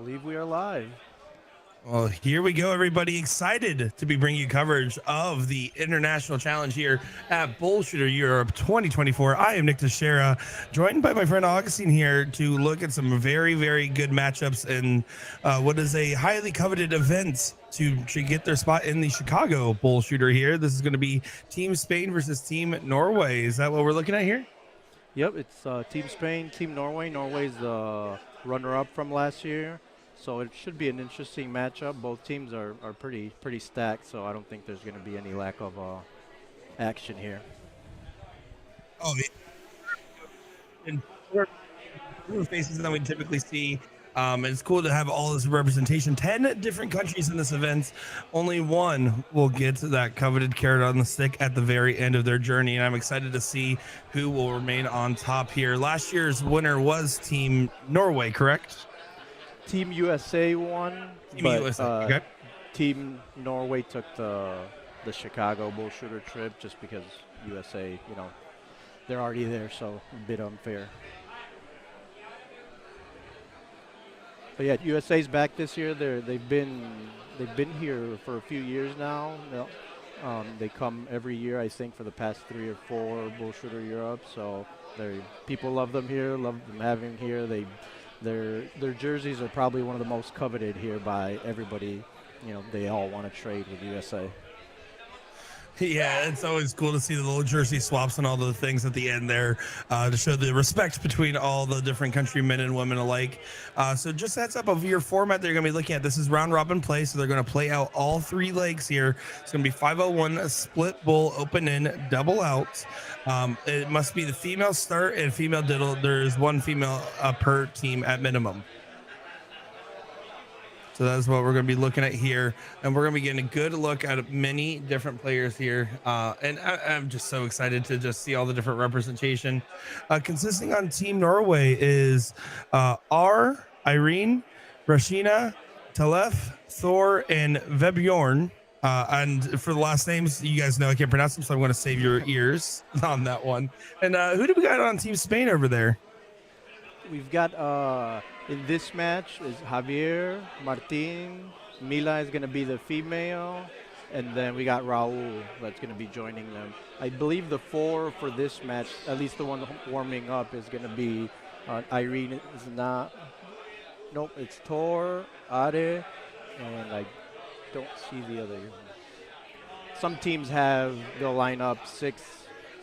Believe we are live. Well, here we go, everybody. Excited to be bringing you coverage of the International Challenge here at BullShooter Europe 2024. I am Nick Teixeira, joined by my friend Augustine here to look at some very, very good matchups in what is a highly coveted event to get their spot in the Chicago BullShooter here. This is going to be Team Spain versus Team Norway. Is that what we're looking at here? Yep, it's Team Spain, Team Norway. Norway's the runner-up from last year, so it should be an interesting matchup. Both teams are pretty stacked, so I don't think there's going to be any lack of action here. Oh, in fewer faces than we typically see. It's cool to have all this representation. 10 different countries in this event. Only one will get that coveted carrot on the stick at the very end of their journey. And I'm excited to see who will remain on top here. Last year's winner was Team Norway, correct? Team USA won, Team but USA. Okay. Team Norway took the Chicago BullShooter trip just because USA, they're already there, so a bit unfair. But yeah, USA's back this year. They've been here for a few years now. They come every year, I think, for the past 3 or 4 BullShooter Europe. So people love them here, love them having here. Their jerseys are probably one of the most coveted here by everybody. They all want to trade with USA. Yeah, it's always cool to see the little jersey swaps and all the things at the end there to show the respect between all the different countrymen and women alike. So just heads up of your format they're going to be looking at. This is round robin play, so they're going to play out all 3 legs here. It's going to be 5-on-1, split bull, open in, double out. It must be the female start and female diddle. There's 1 female per team at minimum. So that's what we're going to be looking at here. And we're going to be getting a good look at many different players here. And I'm just so excited to just see all the different representation. Consisting on Team Norway is R, Irene, Rashina, Talef, Thor, and Vebjorn. And for the last names, you guys know I can't pronounce them, so I'm going to save your ears on that one. And who do we got on Team Spain over there? We've got in this match is Javier, Martin, Mila is going to be the female, and then we got Raul that's going to be joining them. I believe the 4 for this match, at least the one warming up, is going to be Irene is not. Nope, it's Tor, Are, and I don't see the other. Some teams they'll line up 6,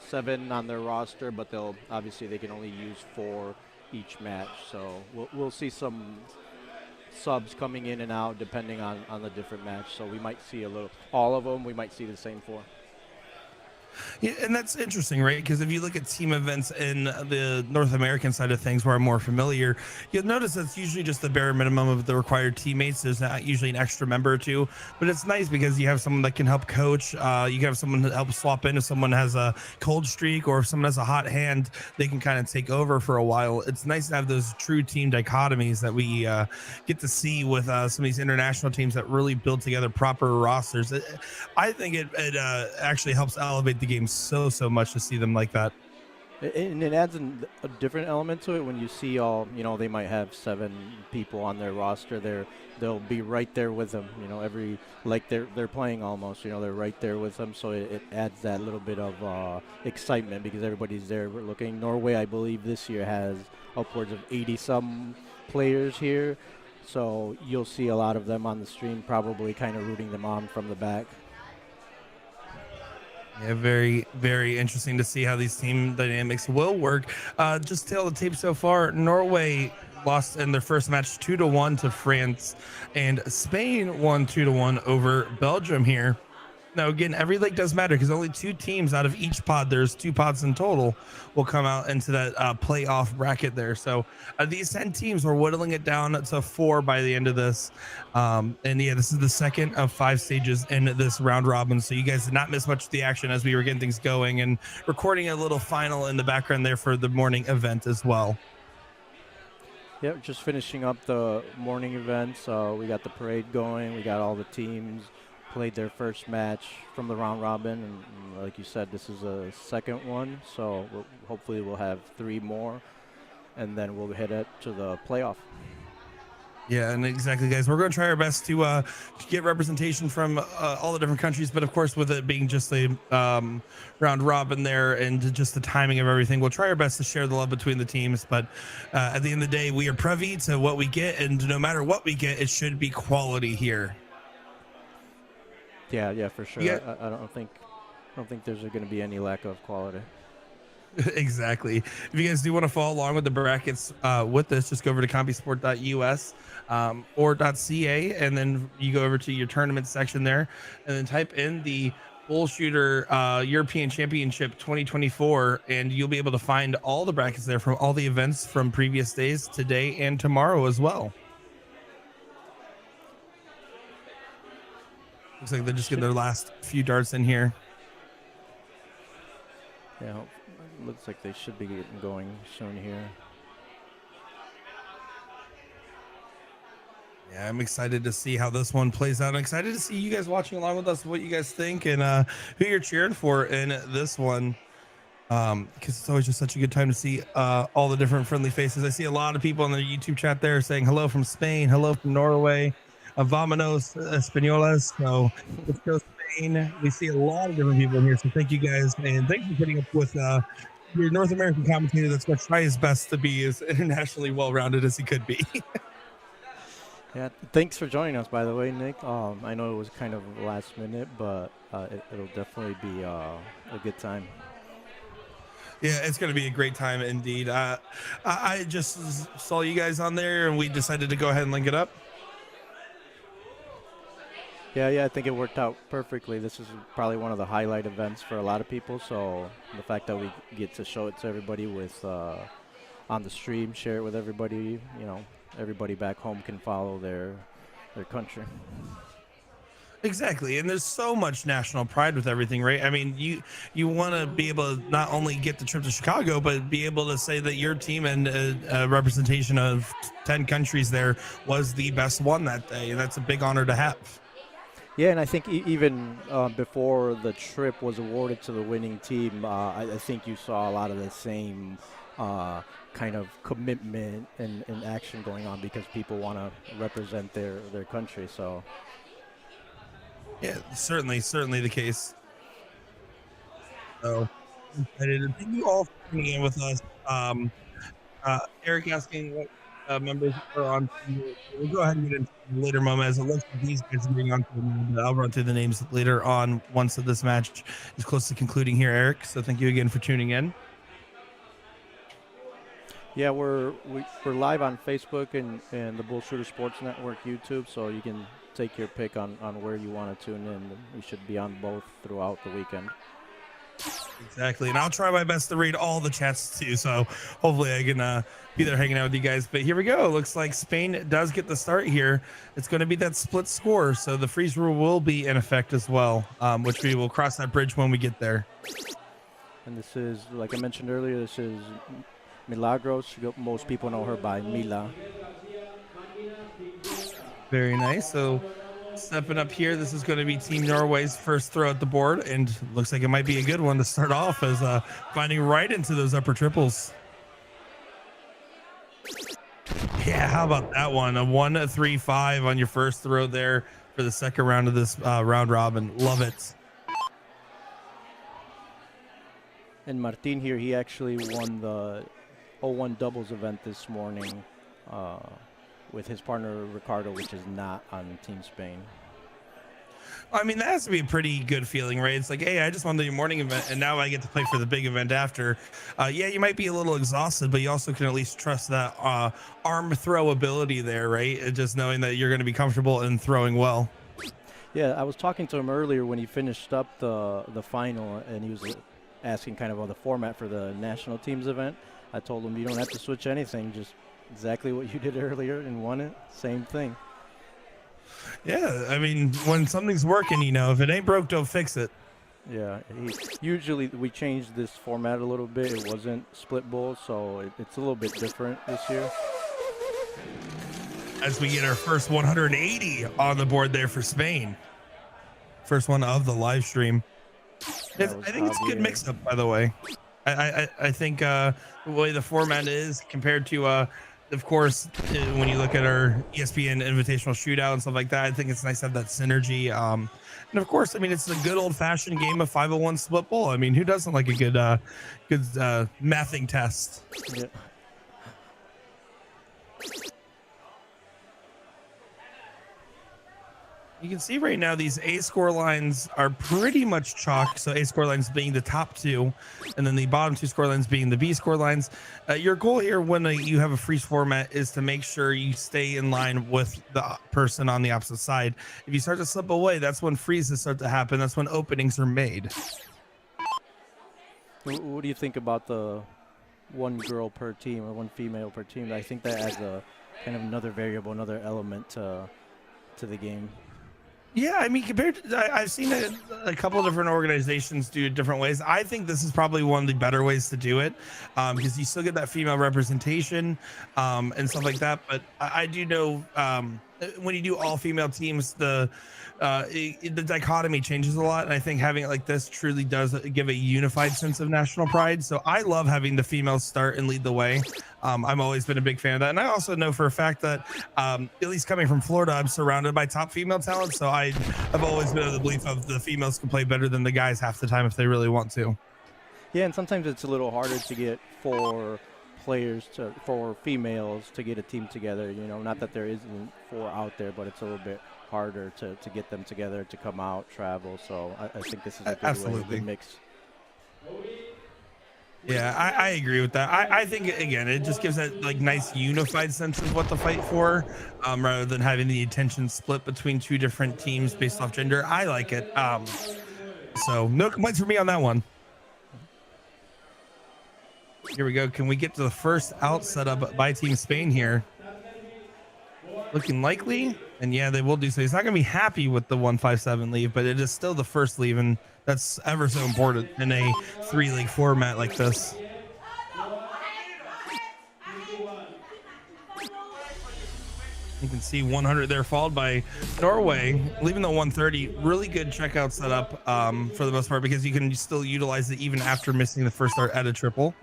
7 on their roster, but they can only use 4 each match, so we'll see some subs coming in and out depending on the different match. So we might see all of them. We might see the same 4. Yeah, and that's interesting, right? Because if you look at team events in the North American side of things where I'm more familiar, you'll notice that's usually just the bare minimum of the required teammates. There's not usually an extra member or 2, but it's nice because you have someone that can help coach. You can have someone to help swap in if someone has a cold streak or if someone has a hot hand, they can kind of take over for a while. It's nice to have those true team dichotomies that we get to see with some of these international teams that really build together proper rosters. I think it actually helps elevate the game so much to see them like that. And it adds a different element to it when you see they might have 7 people on their roster. They'll be right there with them, they're playing almost, they're right there with them. So it adds that little bit of excitement because everybody's there. We're looking. Norway, I believe this year has upwards of 80 some players here. So you'll see a lot of them on the stream, probably kind of rooting them on from the back. Yeah, very, very interesting to see how these team dynamics will work. Just tell the tape so far. Norway lost in their first match 2-1 to France, and Spain won 2-1 over Belgium here. Now, again, every leg does matter because only 2 teams out of each pod, there's 2 pods in total, will come out into that playoff bracket there. So these 10 teams, we're whittling it down to 4 by the end of this. And yeah, this is the second of 5 stages in this round robin. So you guys did not miss much of the action as we were getting things going and recording a little final in the background there for the morning event as well. Yep, just finishing up the morning event. So we got the parade going. We got all the teams played their first match from the round robin, and like you said, this is a second one, so hopefully we'll have 3 more, and then we'll head up to the playoff. Yeah, and exactly, guys. We're going to try our best to get representation from all the different countries, but of course, with it being just a round robin there and just the timing of everything, we'll try our best to share the love between the teams. But at the end of the day, we are privy to what we get, and no matter what we get, it should be quality here. Yeah, yeah, for sure. Yeah, I don't think there's going to be any lack of quality. exactly. If you guys do want to follow along with the brackets with this, just go over to compisport.us or .ca, and then you go over to your tournament section there, and then type in the BullShooter European Championship 2024, and you'll be able to find all the brackets there from all the events from previous days, today, and tomorrow as well. Looks like they're just getting their last few darts in here. Yeah, looks like they should be getting going soon here. Yeah, I'm excited to see how this one plays out. I'm excited to see you guys watching along with us, what you guys think, and who you're cheering for in this one. Because it's always just such a good time to see all the different friendly faces. I see a lot of people on the YouTube chat there saying hello from Spain, hello from Norway, Vámonos Españolas. So let's go Spain. We see a lot of different people in here. So thank you guys, and thanks for putting up with your North American commentator that's going to try his best to be as internationally well-rounded as he could be. Yeah, thanks for joining us, by the way, Nick. I know it was kind of last minute, but it'll definitely be a good time. Yeah, it's going to be a great time indeed. I just saw you guys on there, and we decided to go ahead and link it up. Yeah, I think it worked out perfectly. This is probably one of the highlight events for a lot of people, so the fact that we get to show it to everybody with on the stream, share it with everybody, everybody back home can follow their country. Exactly, and there's so much national pride with everything, right? I mean, you want to be able to not only get the trip to Chicago, but be able to say that your team and a representation of 10 countries there was the best one that day, and that's a big honor to have. Yeah, and I think even before the trip was awarded to the winning team, I think you saw a lot of the same kind of commitment and action going on because people want to represent their country. So, yeah, certainly the case. So, excited. Thank you all for tuning in with us. Eric asking what members are on. We'll go ahead and get into the later moment as it looks like these guys are getting on to the. I'll run through the names later on once this match is close to concluding here, Eric. So thank you again for tuning in. Yeah, we're live on Facebook and the BullShooter Sports Network YouTube, so you can take your pick on where you want to tune in. We should be on both throughout the weekend. Exactly, and I'll try my best to read all the chats too, so hopefully I can be there hanging out with you guys. But here we go. Looks like Spain does get the start here. It's going to be that split score, so the freeze rule will be in effect as well, which we will cross that bridge when we get there. And this is, like I mentioned earlier, this is Milagros. Most people know her by Mila. Very nice. So stepping up here, this is going to be Team Norway's first throw at the board, and looks like it might be a good one to start off as finding right into those upper triples. Yeah, how about that one? A 1-3-5 on your first throw there for the second round of this round robin. Love it. And Martin here, he actually won the 0-1 doubles event this morning with his partner Ricardo, which is not on Team Spain. I mean, that has to be a pretty good feeling, right? It's like, hey, I just won the morning event, and now I get to play for the big event after. Yeah, you might be a little exhausted, but you also can at least trust that arm throw ability there, right? And just knowing that you're going to be comfortable and throwing well. Yeah, I was talking to him earlier when he finished up the final, and he was asking kind of on the format for the national teams event. I told him you don't have to switch anything, just exactly what you did earlier and won it. Same thing. Yeah, I mean, when something's working, if it ain't broke, don't fix it. Yeah, usually we changed this format a little bit. It wasn't split bowl, so it's a little bit different this year. As we get our first 180 on the board there for Spain. First one of the live stream. I think it's a good mix-up, by the way. I think the way the format is compared to of course, when you look at our ESPN Invitational Shootout and stuff like that, I think it's nice to have that synergy. And of course, I mean, it's a good old fashioned game of 501 split bowl. I mean, who doesn't like a good mathing test? Yeah. You can see right now these A score lines are pretty much chalk. So A score lines being the top two, and then the bottom two score lines being the B score lines. Your goal here when you have a freeze format is to make sure you stay in line with the person on the opposite side. If you start to slip away, that's when freezes start to happen. That's when openings are made. What do you think about the one girl per team or one female per team? I think that adds a kind of another variable, another element to the game. Yeah, I mean, compared to, I've seen a couple of different organizations do it different ways. I think this is probably one of the better ways to do it, because you still get that female representation and stuff like that. But I do know when you do all female teams, the dichotomy changes a lot, and I think having it like this truly does give a unified sense of national pride. So I love having the females start and lead the way. I've always been a big fan of that, and I also know for a fact that at least coming from Florida, I'm surrounded by top female talent. So I've always been of the belief of the females can play better than the guys half the time if they really want to. Yeah, and sometimes it's a little harder to get for females to get a team together. You know, not that there isn't four out there, but it's a little bit harder to get them together, to come out, travel. So I think this is a good way, a good mix. Yeah, I agree with that. I think, again, it just gives that like nice unified sense of what to fight for, rather than having the attention split between two different teams based off gender. I like it. So no complaints for me on that one. Here we go. Can we get to the first out setup by Team Spain here? Looking likely, and yeah, they will do so. He's not going to be happy with the 157 leave, but it is still the first leave, and that's ever so important in a 3-league format like this. You can see 100 there, followed by Norway, leaving the 130. Really good checkout setup for the most part, because you can still utilize it even after missing the first start at a triple.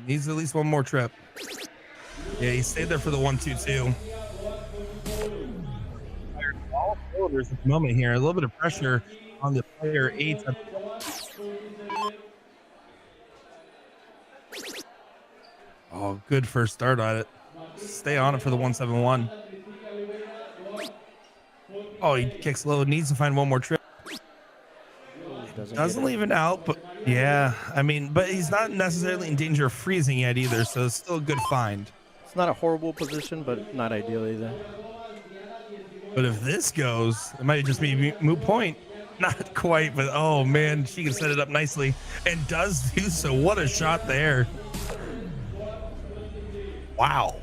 Needs at least one more trip. Yeah, he stayed there for the 1-2-2. All shoulders at the moment here. A little bit of pressure on the player 8. Oh, good first start on it. Stay on it for the 171. Oh, he kicks low. Needs to find one more trip. Doesn't leave it out, but yeah, I mean, but he's not necessarily in danger of freezing yet either, so it's still a good find. It's not a horrible position, but not ideal either. But if this goes, it might just be moot point. Not quite, but oh man, she can set it up nicely and does do so. What a shot there. Wow.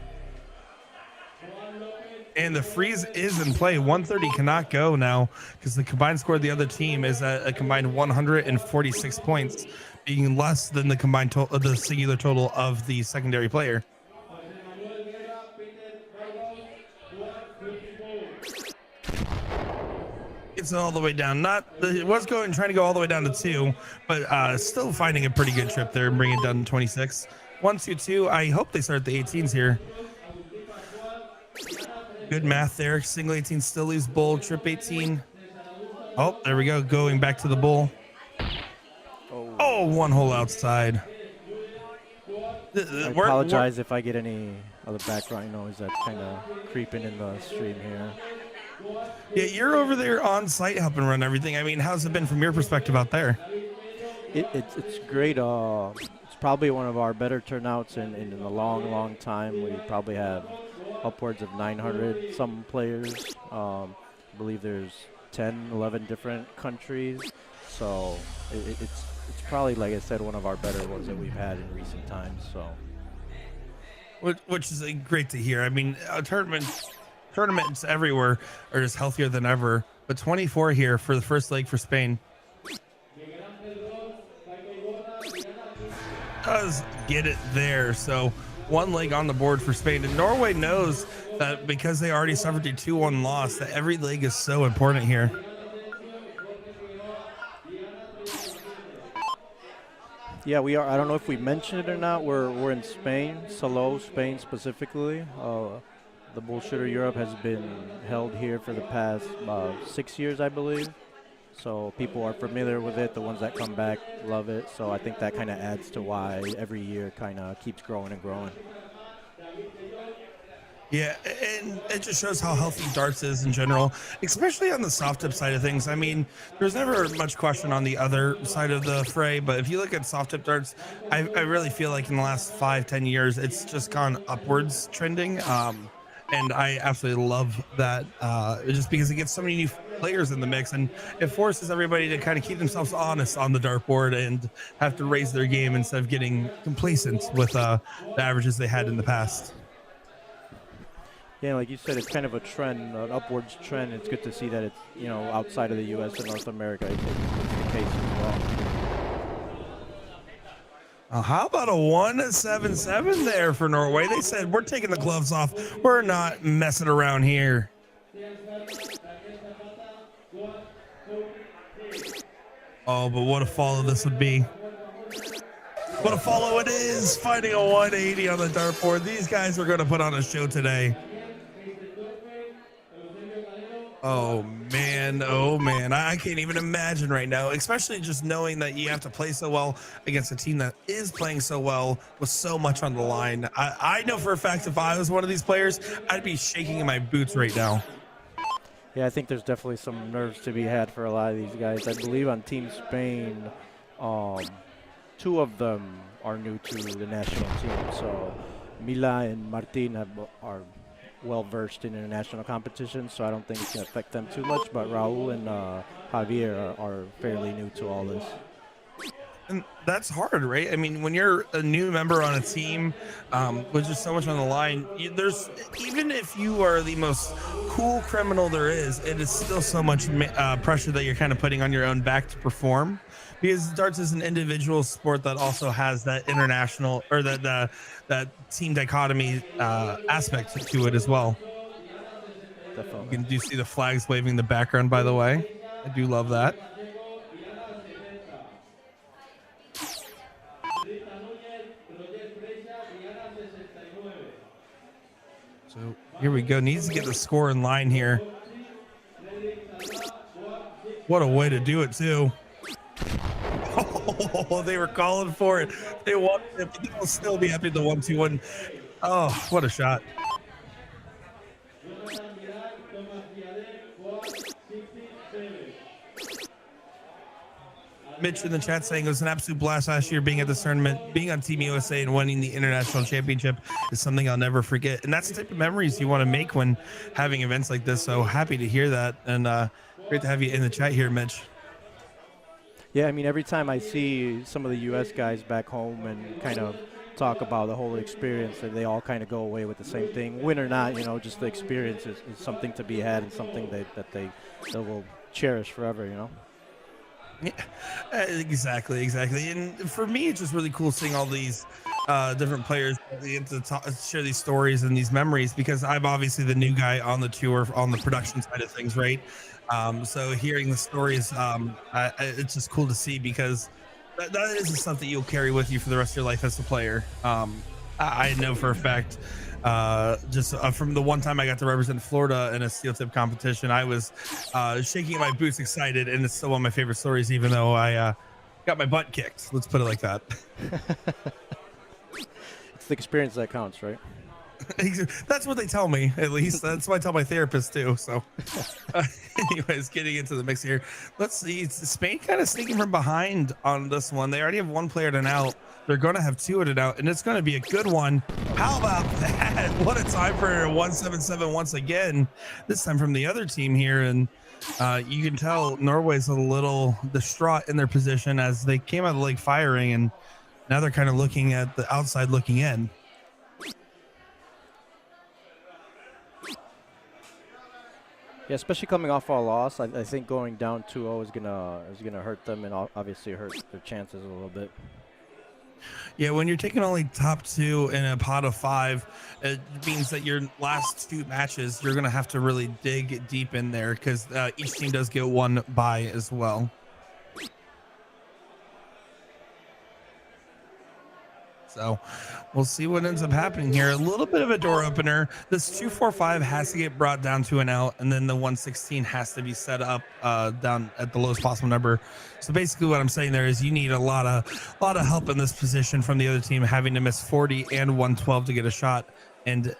And the freeze is in play. 130 cannot go now because the combined score of the other team is at a combined 146 points, being less than the combined total, the singular total of the secondary player. It's all the way down. It was trying to go all the way down to 2, but still finding a pretty good trip there and bring it down to 26. 1-2-2. I hope they start the 18s here. Good math there. Single 18 still leaves bull. Trip 18. Oh, there we go. Going back to the bull. Oh, one hole outside. I apologize if I get any other background noise that's kind of creeping in the stream here. Yeah, you're over there on site helping run everything. I mean, how's it been from your perspective out there? It's great. It's probably one of our better turnouts in a long time. We probably have upwards of 900 some players. I believe there's 10, 11 different countries. So it's probably, like I said, one of our better ones that we've had in recent times. So, which is great to hear. I mean, tournaments everywhere are just healthier than ever. But 24 here for the first leg for Spain. Does get it there. So one leg on the board for Spain, and Norway knows that because they already suffered a 2-1 loss, that every leg is so important here. Yeah, we are. I don't know if we mentioned it or not. We're in Spain, Salou, Spain specifically. The BullShooter Europe has been held here for the past 6 years, I believe. So people are familiar with it. The ones that come back love it. So I think that kind of adds to why every year kind of keeps growing and growing. Yeah, and it just shows how healthy darts is in general, especially on the soft tip side of things. I mean, there's never much question on the other side of the fray, but if you look at soft tip darts, I really feel like in the last 5-10 years, it's just gone upwards trending. And I absolutely love that, just because it gets so many new players in the mix, and it forces everybody to kind of keep themselves honest on the dartboard and have to raise their game instead of getting complacent with the averages they had in the past. Yeah, like you said, it's kind of a trend, an upwards trend. It's good to see that it's, outside of the U.S. and North America, it's the case as well. How about a 177 there for Norway? They said, we're taking the gloves off. We're not messing around here. Oh, but what a follow this would be. What a follow it is, finding a 180 on the dartboard. These guys are going to put on a show today. Oh man, I can't even imagine right now, especially just knowing that you have to play so well against a team that is playing so well with so much on the line. I know for a fact if I was one of these players, I'd be shaking in my boots right now. Yeah, I think there's definitely some nerves to be had for a lot of these guys. I believe on Team Spain, two of them are new to the national team. So Mila and Martin are well versed in international competition, so I don't think it's going to affect them too much. But Raul and Javier are fairly new to all this. And that's hard, right? I mean, when you're a new member on a team with just so much on the line, there's, even if you are the most cool criminal there is, it is still so much pressure that you're kind of putting on your own back to perform, because darts is an individual sport that also has that international, or that team dichotomy aspect to it as well. Definitely. You can do see the flags waving in the background, by the way. I do love that. So here we go. Needs to get the score in line here. What a way to do it, too. Oh, they were calling for it. They want it, but they'll still be happy at the 1-2-1. Oh, what a shot. Mitch in the chat saying it was an absolute blast last year being at this tournament, being on Team USA and winning the international championship is something I'll never forget. And that's the type of memories you want to make when having events like this. So happy to hear that. And great to have you in the chat here, Mitch. Yeah, I mean, every time I see some of the U.S. guys back home and kind of talk about the whole experience, and they all kind of go away with the same thing. Win or not, just the experience is something to be had and something that they will cherish forever, Yeah, exactly. And for me, it's just really cool seeing all these different players get to share these stories and these memories, because I'm obviously the new guy on the tour on the production side of things, right? So hearing the stories, it's just cool to see, because that is the stuff that you'll carry with you for the rest of your life as a player. I know for a fact, from the one time I got to represent Florida in a steel tip competition, I was shaking my boots excited, and it's still one of my favorite stories, even though I got my butt kicked. Let's put it like that. It's the experience that counts, right? That's what they tell me, at least. That's what I tell my therapist too. So anyways, getting into the mix here, let's see. Spain kind of sneaking from behind on this one. They already have one player at an out. They're going to have two at an out, and it's going to be a good one. How about that? What a time for 177 once again, this time from the other team here. And you can tell Norway's a little distraught in their position as they came out of the lake firing, and now they're kind of looking at the outside looking in. Yeah, especially coming off our loss, I think going down 2-0 is gonna hurt them, and obviously hurt their chances a little bit. Yeah, when you're taking only top two in a pot of 5, it means that your last 2 matches you're gonna have to really dig deep in there, because each team does get one bye as well. So we'll see what ends up happening here. A little bit of a door opener. This 245 has to get brought down to an out, and then the 116 has to be set up down at the lowest possible number. So basically what I'm saying there is you need a lot of help in this position from the other team, having to miss 40 and 112 to get a shot. And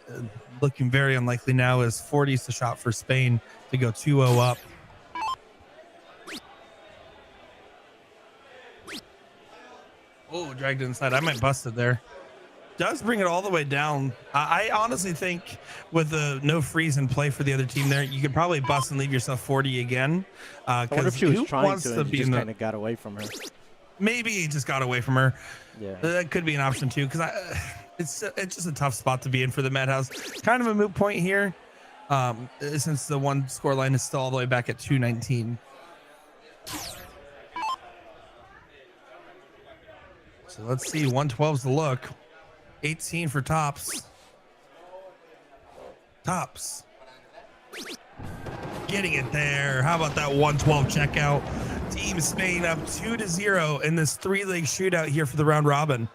looking very unlikely now is 40's the shot for Spain to go 2-0 up. Oh, dragged inside. I might bust it there. Does bring it all the way down. I honestly think with the no freeze in play for the other team there, you could probably bust and leave yourself 40 again. I wonder if she was trying to and just kind of got away from her. Maybe he just got away from her. Yeah, that could be an option too, because it's just a tough spot to be in for the Madhouse. Kind of a moot point here, since the one score line is still all the way back at 219. So let's see, 112's the look. 18 for Tops. Tops. Getting it there. How about that 112 checkout? Team Spain up 2-0 in this 3-leg shootout here for the round robin.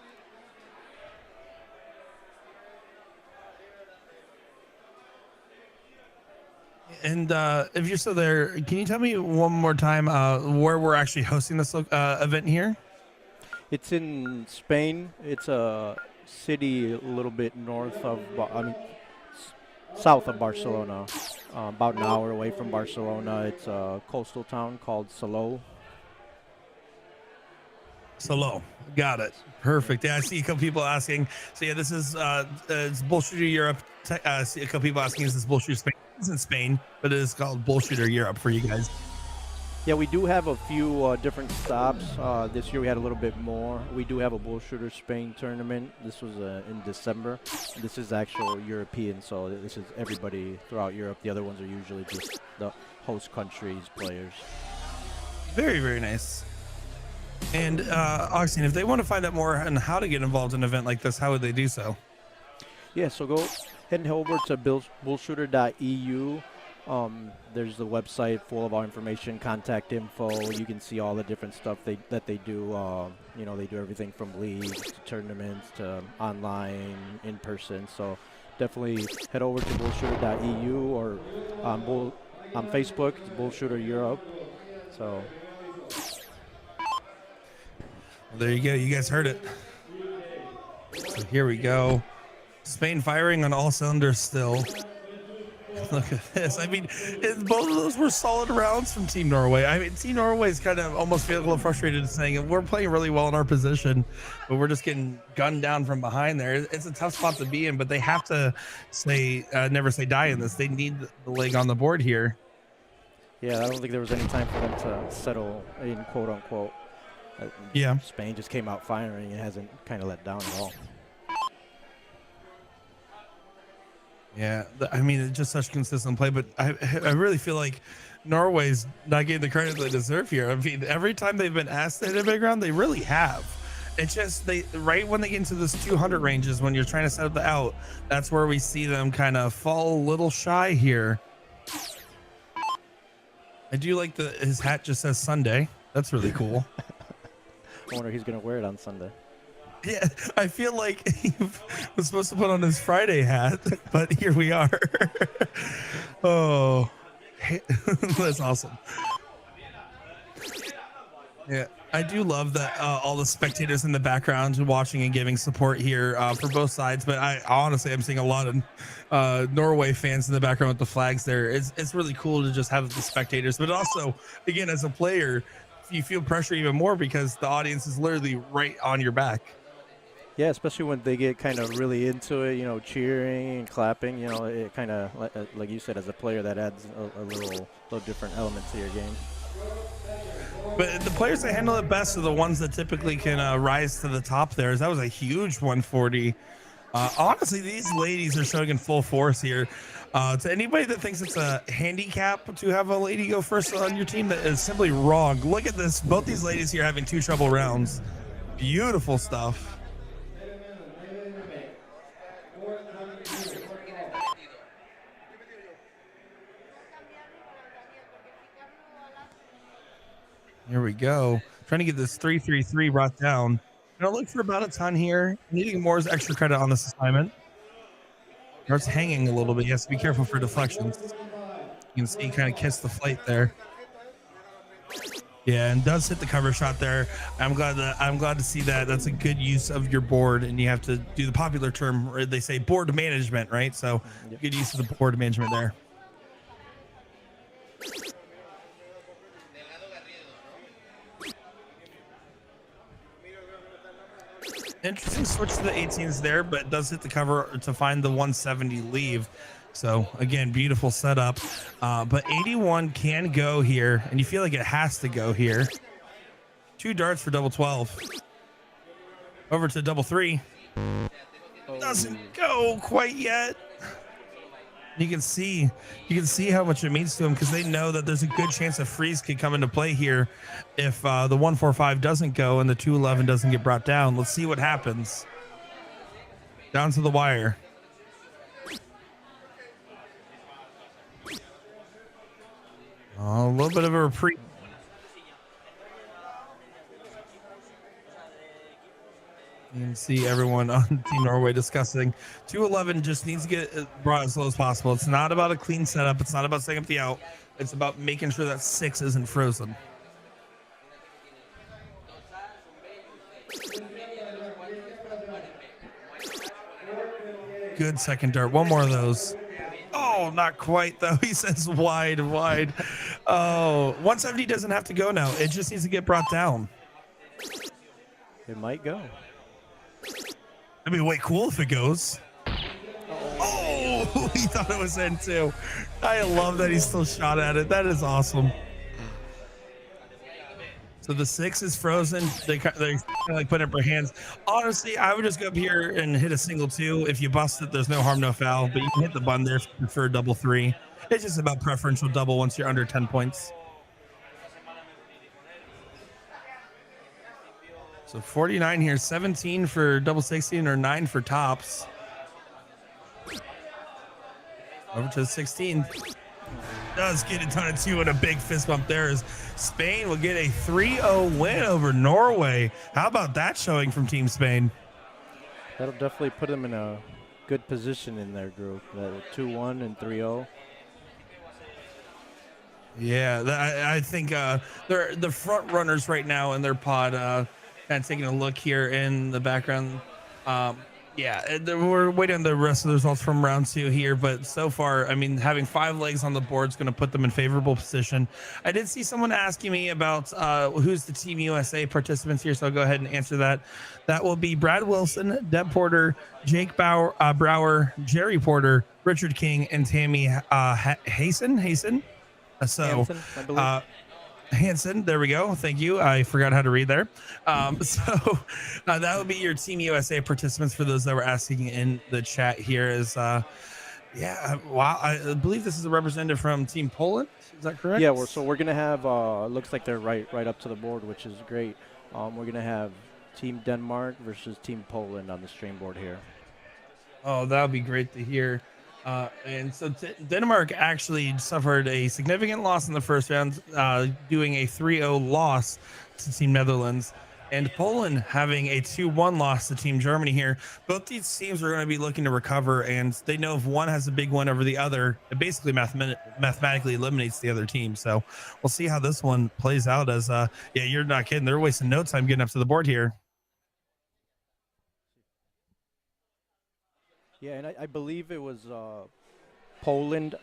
And if you're still there, can you tell me one more time where we're actually hosting this event here? it's in Spain. It's a city a little bit south of Barcelona, about an hour away from Barcelona. It's a coastal town called Salou. Salou, got it. Perfect. Yeah, I see a couple people asking. So yeah, this is it's BullShooter Europe. I see a couple people asking, is this BullShooter Spain? It's in Spain, but it is called BullShooter Europe for you guys. Yeah, we do have a few different stops. This year we had a little bit more. We do have a BullShooter Spain tournament. This was in December. This is actual European, so this is everybody throughout Europe. The other ones are usually just the host country's players. Very, very nice. And Augustine, if they want to find out more on how to get involved in an event like this, how would they do so? Yeah, so go ahead and head over to bullshooter.eu. There's the website full of our information, contact info. You can see all the different stuff that they do. They do everything from leagues to tournaments to online, in person. So definitely head over to bullshooter.eu or on Facebook, it's BullShooter Europe. So there you go. You guys heard it. So here we go. Spain firing on all cylinders still. Look at this. I mean, both of those were solid rounds from Team Norway. I mean, Team Norway is kind of almost feeling a little frustrated saying we're playing really well in our position, but we're just getting gunned down from behind there. It's a tough spot to be in, but they have to never say die in this. They need the leg on the board here. Yeah, I don't think there was any time for them to settle in, quote unquote. Yeah. Spain just came out firing and hasn't kind of let down at all. Yeah, I mean, it's just such consistent play, but I really feel like Norway's not getting the credit they deserve here. I mean, every time they've been asked to hit a big round, they really have. It's just right when they get into this 200 ranges, when you're trying to set up the out, that's where we see them kind of fall a little shy here. I do like his hat just says Sunday. That's really cool. I wonder if he's going to wear it on Sunday. Yeah, I feel like he was supposed to put on his Friday hat, but here we are. Oh, that's awesome. Yeah, I do love that all the spectators in the background watching and giving support here for both sides. But I'm seeing a lot of Norway fans in the background with the flags there. It's really cool to just have the spectators, but also, again, as a player, you feel pressure even more because the audience is literally right on your back. Yeah, especially when they get kind of really into it, cheering and clapping. It kind of, like you said, as a player, that adds a little different element to your game. But the players that handle it best are the ones that typically can rise to the top there. That was a huge 140. Honestly, these ladies are showing in full force here. To anybody that thinks it's a handicap to have a lady go first on your team, that is simply wrong. Look at this. Both these ladies here having 2 treble rounds. Beautiful stuff. Here we go. Trying to get this 3-3-3 brought down. Gonna look for about a ton here. Needing more extra credit on this assignment. Starts hanging a little bit. He has to be careful for deflections. You can see he kind of kissed the flight there. Yeah, and does hit the cover shot there. I'm glad to see that. That's a good use of your board, and you have to do the popular term where they say board management, right? So good use of the board management there. Interesting switch to the 18s there, but does hit the cover to find the 170 leave. So again, beautiful setup. But 81 can go here, and you feel like it has to go here. 2 darts for double 12. Over to double 3. Doesn't go quite yet. You can see how much it means to them, because they know that there's a good chance a freeze could come into play here if the 145 doesn't go and the 211 doesn't get brought down. Let's see what happens. Down to the wire. A little bit of a reprieve. You can see everyone on Team Norway discussing 211 just needs to get brought as slow as possible. It's not about a clean setup. It's not about setting up the out. It's about making sure that 6 isn't frozen. Good second dart. One more of those. Oh, not quite though. He says wide. Oh, 170 doesn't have to go now. It just needs to get brought down. It might go. That'd be way cool if it goes. Oh, he thought it was in too. I love that he still shot at it. That is awesome. So the 6 is frozen. They're kind of like putting up their hands. Honestly, I would just go up here and hit a single 2. If you bust it, there's no harm, no foul. But you can hit the button there if you prefer double 3. It's just about preferential double once you're under 10 points. So 49 here, 17 for double 16 or 9 for tops. Over to the 16. Does get a ton of 2 and a big fist bump there as Spain will get a 3-0 win over Norway. How about that showing from Team Spain? That'll definitely put them in a good position in their group. 2-1 and 3-0. Yeah, I think they're the front runners right now in their pod. Kind of taking a look here in the background. Yeah, we're waiting on the rest of the results from round 2 here, but so far, I mean, having 5 legs on the board is going to put them in favorable position. I did see someone asking me about who's the Team USA participants here, so I'll go ahead and answer that. That will be Brad Wilson, Deb Porter, Jake Brower, Jerry Porter, Richard King, and Tammy Hasten. So Hansen, I believe. Hansen, there we go. Thank you. I forgot how to read there. So that would be your Team USA participants for those that were asking in the chat here. Yeah, wow. I believe this is a representative from Team Poland. Is that correct? Yeah, we're gonna have. Looks like they're right up to the board, which is great. We're gonna have Team Denmark versus Team Poland on the stream board here. Oh, that would be great to hear. And so Denmark actually suffered a significant loss in the first round, doing a 3-0 loss to Team Netherlands, and Poland having a 2-1 loss to Team Germany here. Both these teams are going to be looking to recover, and they know if one has a big win over the other, it basically mathematically eliminates the other team. So we'll see how this one plays out as, yeah, you're not kidding. They're wasting no time getting up to the board here. Yeah, and I believe it was Poland,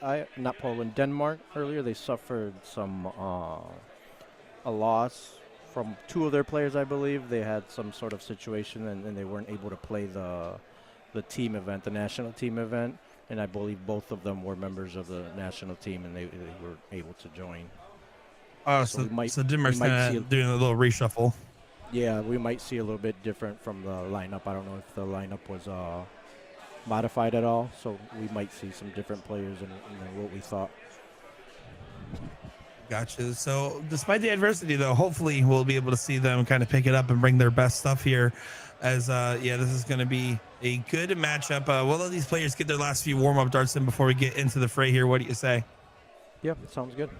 Denmark earlier. They suffered a loss from 2 of their players, I believe. They had some sort of situation and they weren't able to play the team event, the national team event. And I believe both of them were members of the national team and they were able to join. So Denmark's doing a little reshuffle. Yeah, we might see a little bit different from the lineup. I don't know if the lineup was modified at all, so we might see some different players than what we thought. Gotcha. So despite the adversity, though, hopefully we'll be able to see them kind of pick it up and bring their best stuff here. As yeah, this is going to be a good matchup. We'll let these players get their last few warm-up darts in before we get into the fray here. What do you say? Yeah, it sounds good.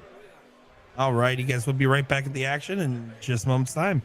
All right, you guys, we'll be right back at the action in just a moment's time.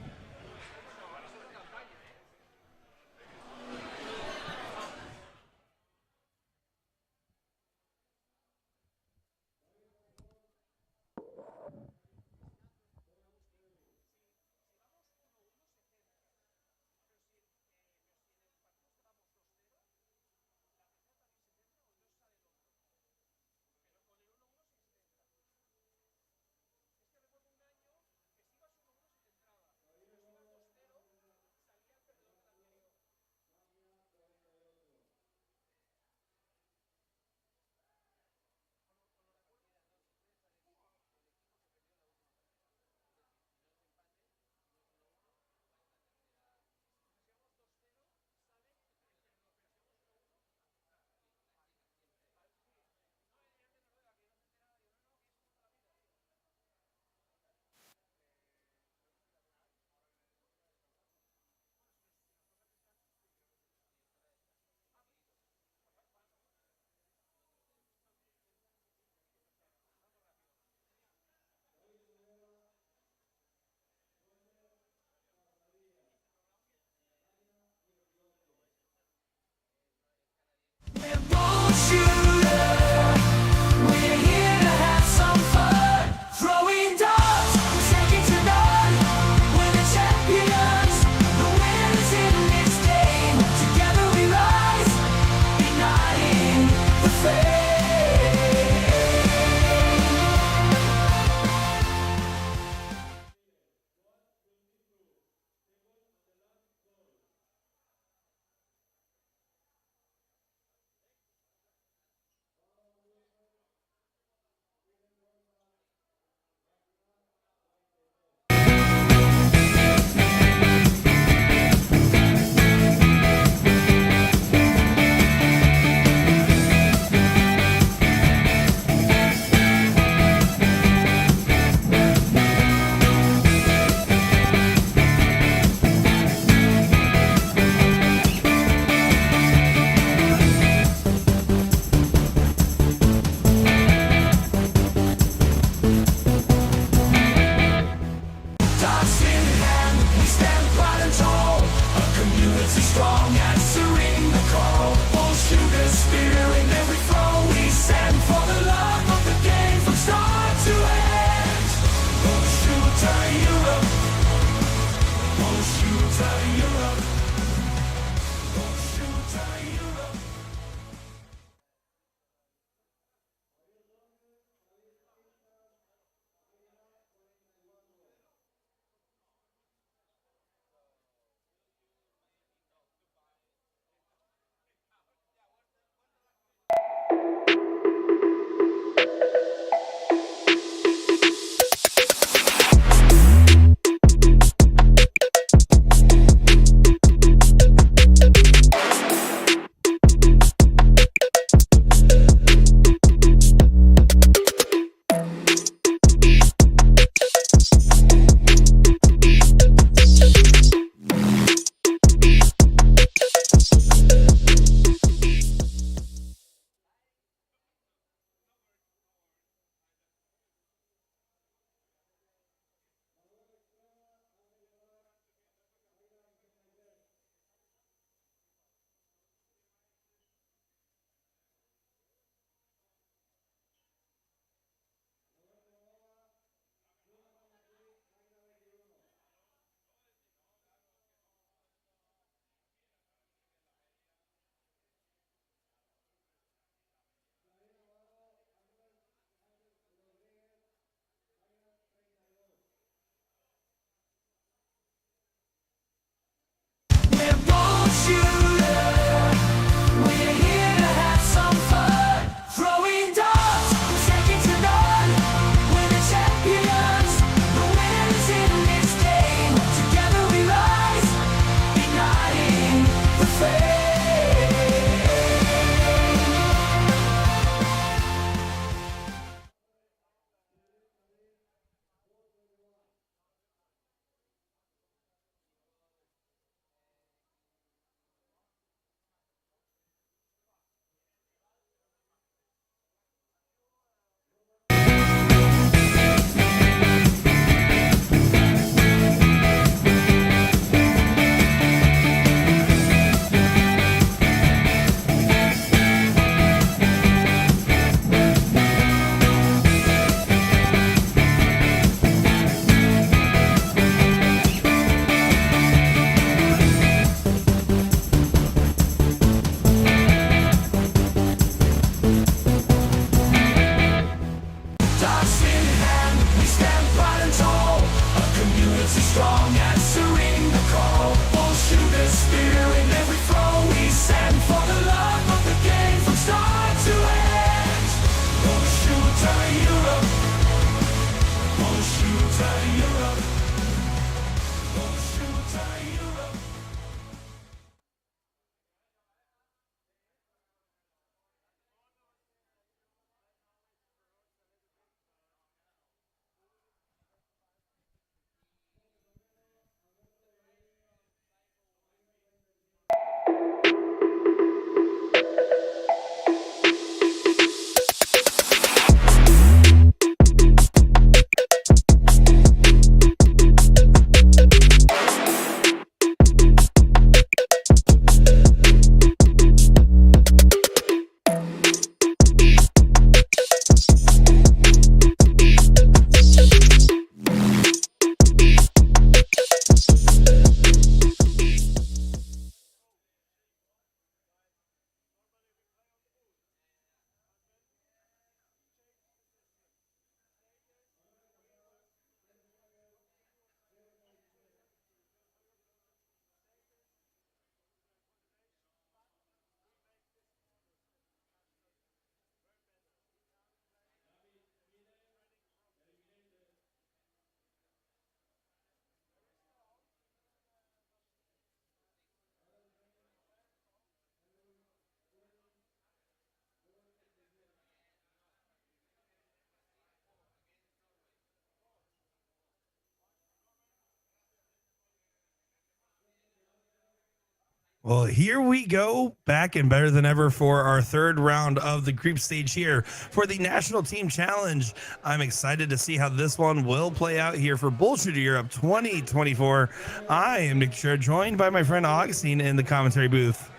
Well, here we go, back and better than ever for our third round of the group stage here for the National Team Challenge. I'm excited to see how this one will play out here for BullShooter Europe 2024. I am Nick Scher, joined by my friend Augustine in the commentary booth.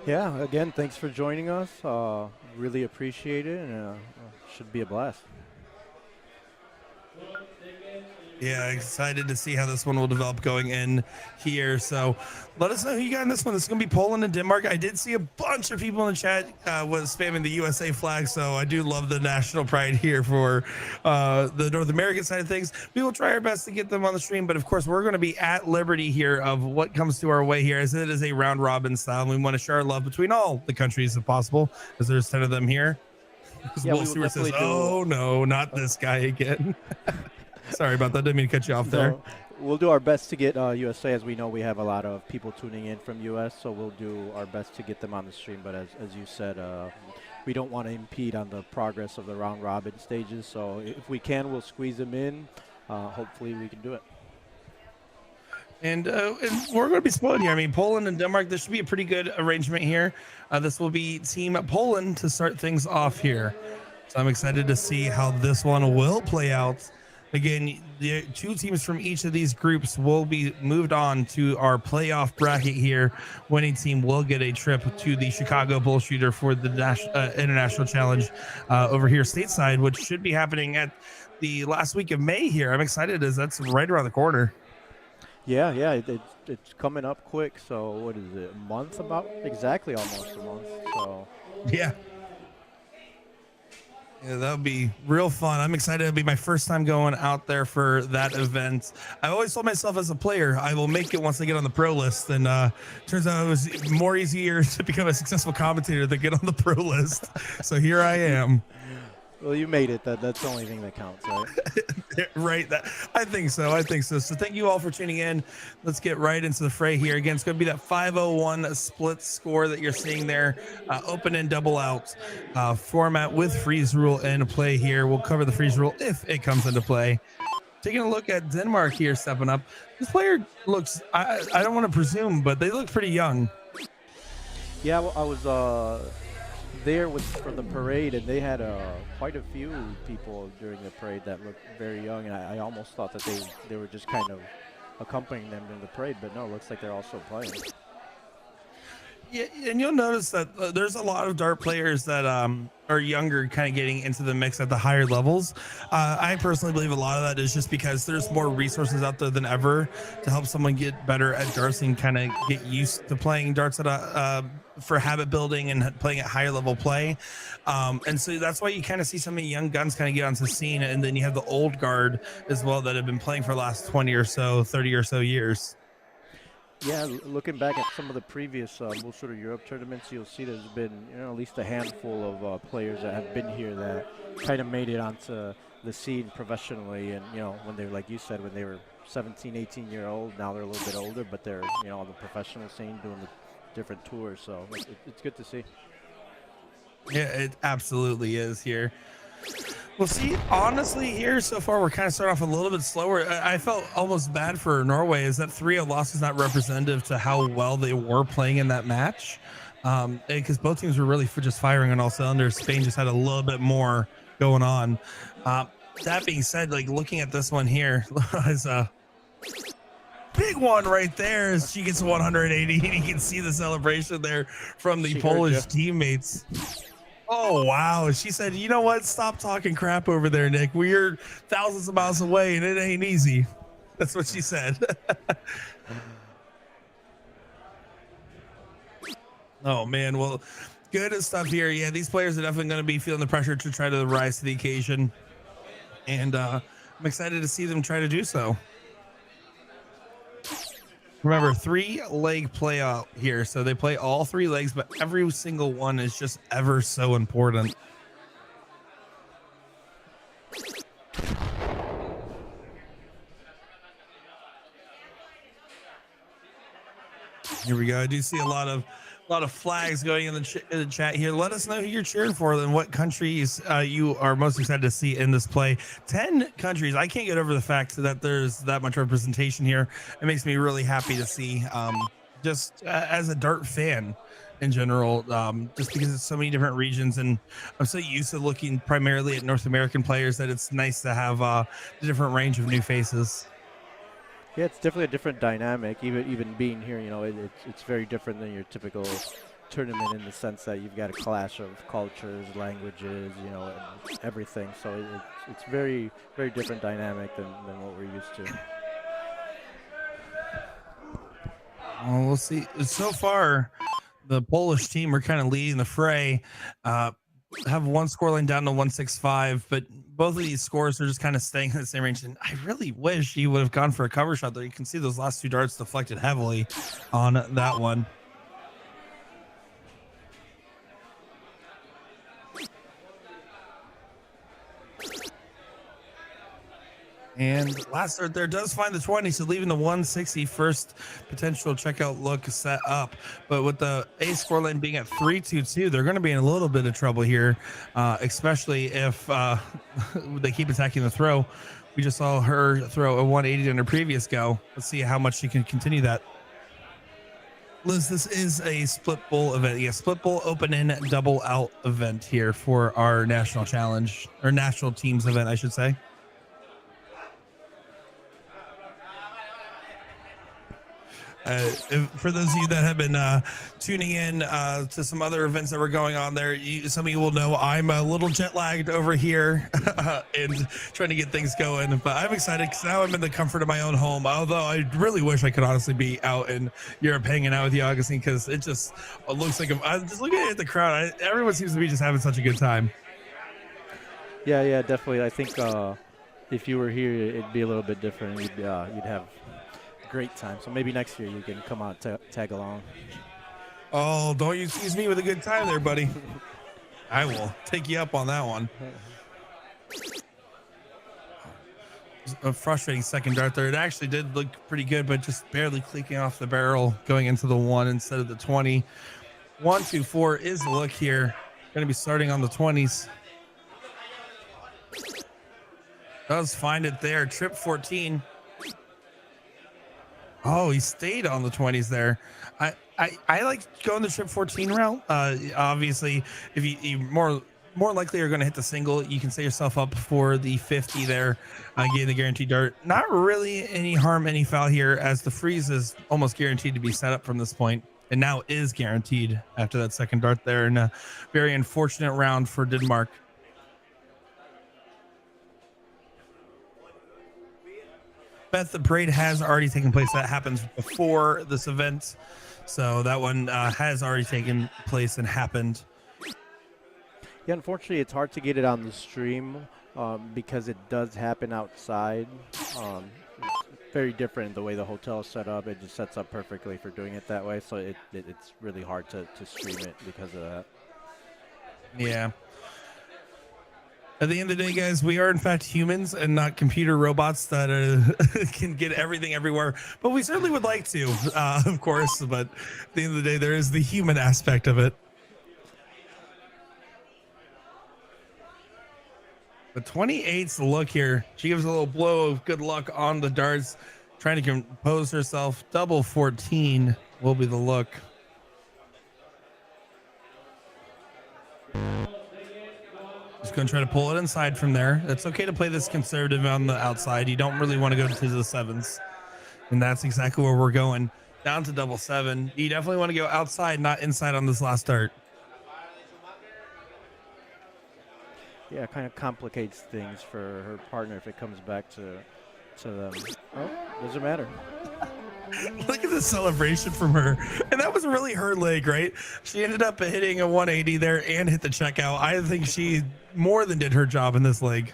Yeah, again, thanks for joining us. Really appreciate it, and should be a blast. Yeah, excited to see how this one will develop going in here. So let us know who you got in this one. This is going to be Poland and Denmark. I did see a bunch of people in the chat was spamming the USA flag. So I do love the national pride here for the North American side of things. We will try our best to get them on the stream. But of course, we're going to be at liberty here of what comes to our way here, as it is a round robin style. And we want to share our love between all the countries if possible, as there's 10 of them here. Because Yeah, we will BullShooter says, definitely oh, no, not this guy again. Sorry about that. Didn't mean to cut you off there. So we'll do our best to get USA, as we know we have a lot of people tuning in from US, so we'll do our best to get them on the stream. But as you said, we don't want to impede on the progress of the round robin stages. So if we can, we'll squeeze them in. Hopefully we can do it. And we're going to be split here. I mean, Poland and Denmark, this should be a pretty good arrangement here. This will be Team Poland to start things off here. So I'm excited to see how this one will play out. Again, the two teams from each of these groups will be moved on to our playoff bracket here. Winning team will get a trip to the Chicago BullShooter for the International Challenge over here stateside, which should be happening at the last week of May here. I'm excited as that's right around the corner. Yeah, it's coming up quick. So what is it, a month about? Exactly almost a month. So yeah. Yeah, that would be real fun. I'm excited. It'll be my first time going out there for that event. I always told myself as a player, I will make it once I get on the pro list. And turns out it was more easier to become a successful commentator than get on the pro list. So here I am. Well, you made it. That's the only thing that counts, right? Right. I think so. So thank you all for tuning in. Let's get right into the fray here. Again, it's going to be that 501 split score that you're seeing there. Open and double out format with freeze rule in play here. We'll cover the freeze rule if it comes into play. Taking a look at Denmark here stepping up. This player looks, I don't want to presume, but they look pretty young. Yeah, well, I was there for the parade, and they had quite a few people during the parade that looked very young, and I almost thought that they were just kind of accompanying them in the parade, but no, it looks like they're also playing. Yeah, and you'll notice that there's a lot of dart players that are younger, kind of getting into the mix at the higher levels. I personally believe a lot of that is just because there's more resources out there than ever to help someone get better at darts and kind of get used to playing darts at for habit building and playing at higher level play. And so that's why you kind of see some of the young guns kind of get onto the scene. And then you have the old guard as well that have been playing for the last 20 or so, 30 or so years. Yeah, looking back at some of the previous BullShooter Europe tournaments, you'll see there's been at least a handful of players that have been here that kind of made it onto the scene professionally. And when they were, like you said, when they were 17, 18-year-old, now they're a little bit older, but they're on the professional scene doing the different tours. So it's good to see. Yeah, it absolutely is here. Well, see, honestly, here so far, we're kind of starting off a little bit slower. I felt almost bad for Norway. Is that 3-0 loss is not representative to how well they were playing in that match? Because both teams were really just firing on all cylinders. Spain just had a little bit more going on. That being said, like looking at this one here, is a big one right there as she gets 180. And you can see the celebration there from the Polish teammates. Oh, wow. She said, you know what? Stop talking crap over there, Nick. We're thousands of miles away and it ain't easy. That's what she said. Oh, man. Well, good stuff here. Yeah, these players are definitely going to be feeling the pressure to try to rise to the occasion. And I'm excited to see them try to do so. Remember, 3-leg play out here. So they play all 3 legs, but every single one is just ever so important. Here we go. I do see a lot of flags going in the chat here. Let us know who you're cheering for and what countries you are most excited to see in this play. 10 countries. I can't get over the fact that there's that much representation here. It makes me really happy to see, just as a dart fan in general, just because it's so many different regions, and I'm so used to looking primarily at North American players that it's nice to have the different range of new faces. Yeah, it's definitely a different dynamic. Even being here, it's very different than your typical tournament in the sense that you've got a clash of cultures, languages, you know, and everything. So it's very, very different dynamic than what we're used to. Well, we'll see. So far, the Polish team are kind of leading the fray. Have one scoreline down to 165, but both of these scores are just kind of staying in the same range. And I really wish he would have gone for a cover shot there. You can see those last two darts deflected heavily on that one. And last dart there does find the 20, so leaving the 160 first potential checkout look set up. But with the A score line being at 3-2-2, they're going to be in a little bit of trouble here, especially if they keep attacking the throw. We just saw her throw a 180 in her previous go. Let's see how much she can continue that. Liz, this is a split bowl event. Yeah, split bowl open in double out event here for our national challenge, or national teams event, I should say. For those of you that have been tuning in to some other events that were going on there, some of you will know I'm a little jet lagged over here and trying to get things going. But I'm excited because now I'm in the comfort of my own home. Although I really wish I could honestly be out in Europe hanging out with you, Augustine, because it just looks like I'm just looking at the crowd. Everyone seems to be just having such a good time. Yeah, definitely. I think if you were here, it'd be a little bit different. You'd have great time. So maybe next year you can come out tag along. Oh, don't you tease me with a good time there, buddy. I will take you up on that one. A frustrating second dart there. It actually did look pretty good, but just barely clicking off the barrel, going into the 1 instead of the 20. 1-2-4 is the look here. Going to be starting on the 20s. Does find it there. Trip 14. Oh, he stayed on the 20s there. I like going the trip 14 route. Obviously, if you more likely are going to hit the single, you can set yourself up for the 50 there, getting the guaranteed dart. Not really any harm, any foul here, as the freeze is almost guaranteed to be set up from this point, and now is guaranteed after that second dart there. And a very unfortunate round for Denmark. Beth, the parade has already taken place. That happens before this event. So that one has already taken place and happened. Yeah, unfortunately, it's hard to get it on the stream because it does happen outside. It's very different the way the hotel is set up. It just sets up perfectly for doing it that way. So it's really hard to stream it because of that. Yeah. At the end of the day, guys, we are in fact humans and not computer robots that can get everything everywhere. But we certainly would like to, of course. But at the end of the day, there is the human aspect of it. But 28's the look here. She gives a little blow of good luck on the darts, trying to compose herself. Double 14 will be the look. Just going to try to pull it inside from there. It's okay to play this conservative on the outside. You don't really want to go to the 7s. And that's exactly where we're going. Down to double 7. You definitely want to go outside, not inside on this last dart. Yeah, it kind of complicates things for her partner if it comes back to them. Oh, doesn't matter. Look at the celebration from her. And that was really her leg, right? She ended up hitting a 180 there and hit the checkout. I think she more than did her job in this leg.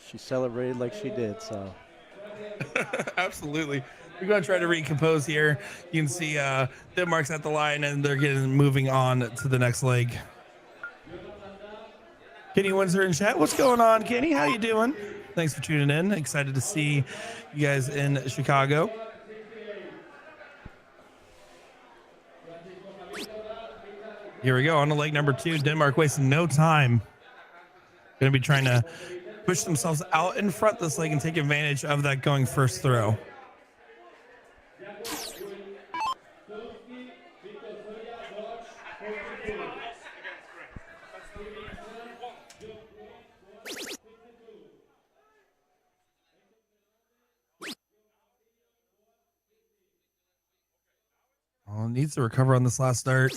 She celebrated like she did, so. Absolutely. We're going to try to recompose here. You can see Denmark's at the line and they're moving on to the next leg. Kenny Windsor in chat. What's going on, Kenny? How you doing? Thanks for tuning in. Excited to see you guys in Chicago. Here we go on to leg number 2. Denmark wasting no time. Going to be trying to push themselves out in front this leg and take advantage of that going first throw. Needs to recover on this last dart.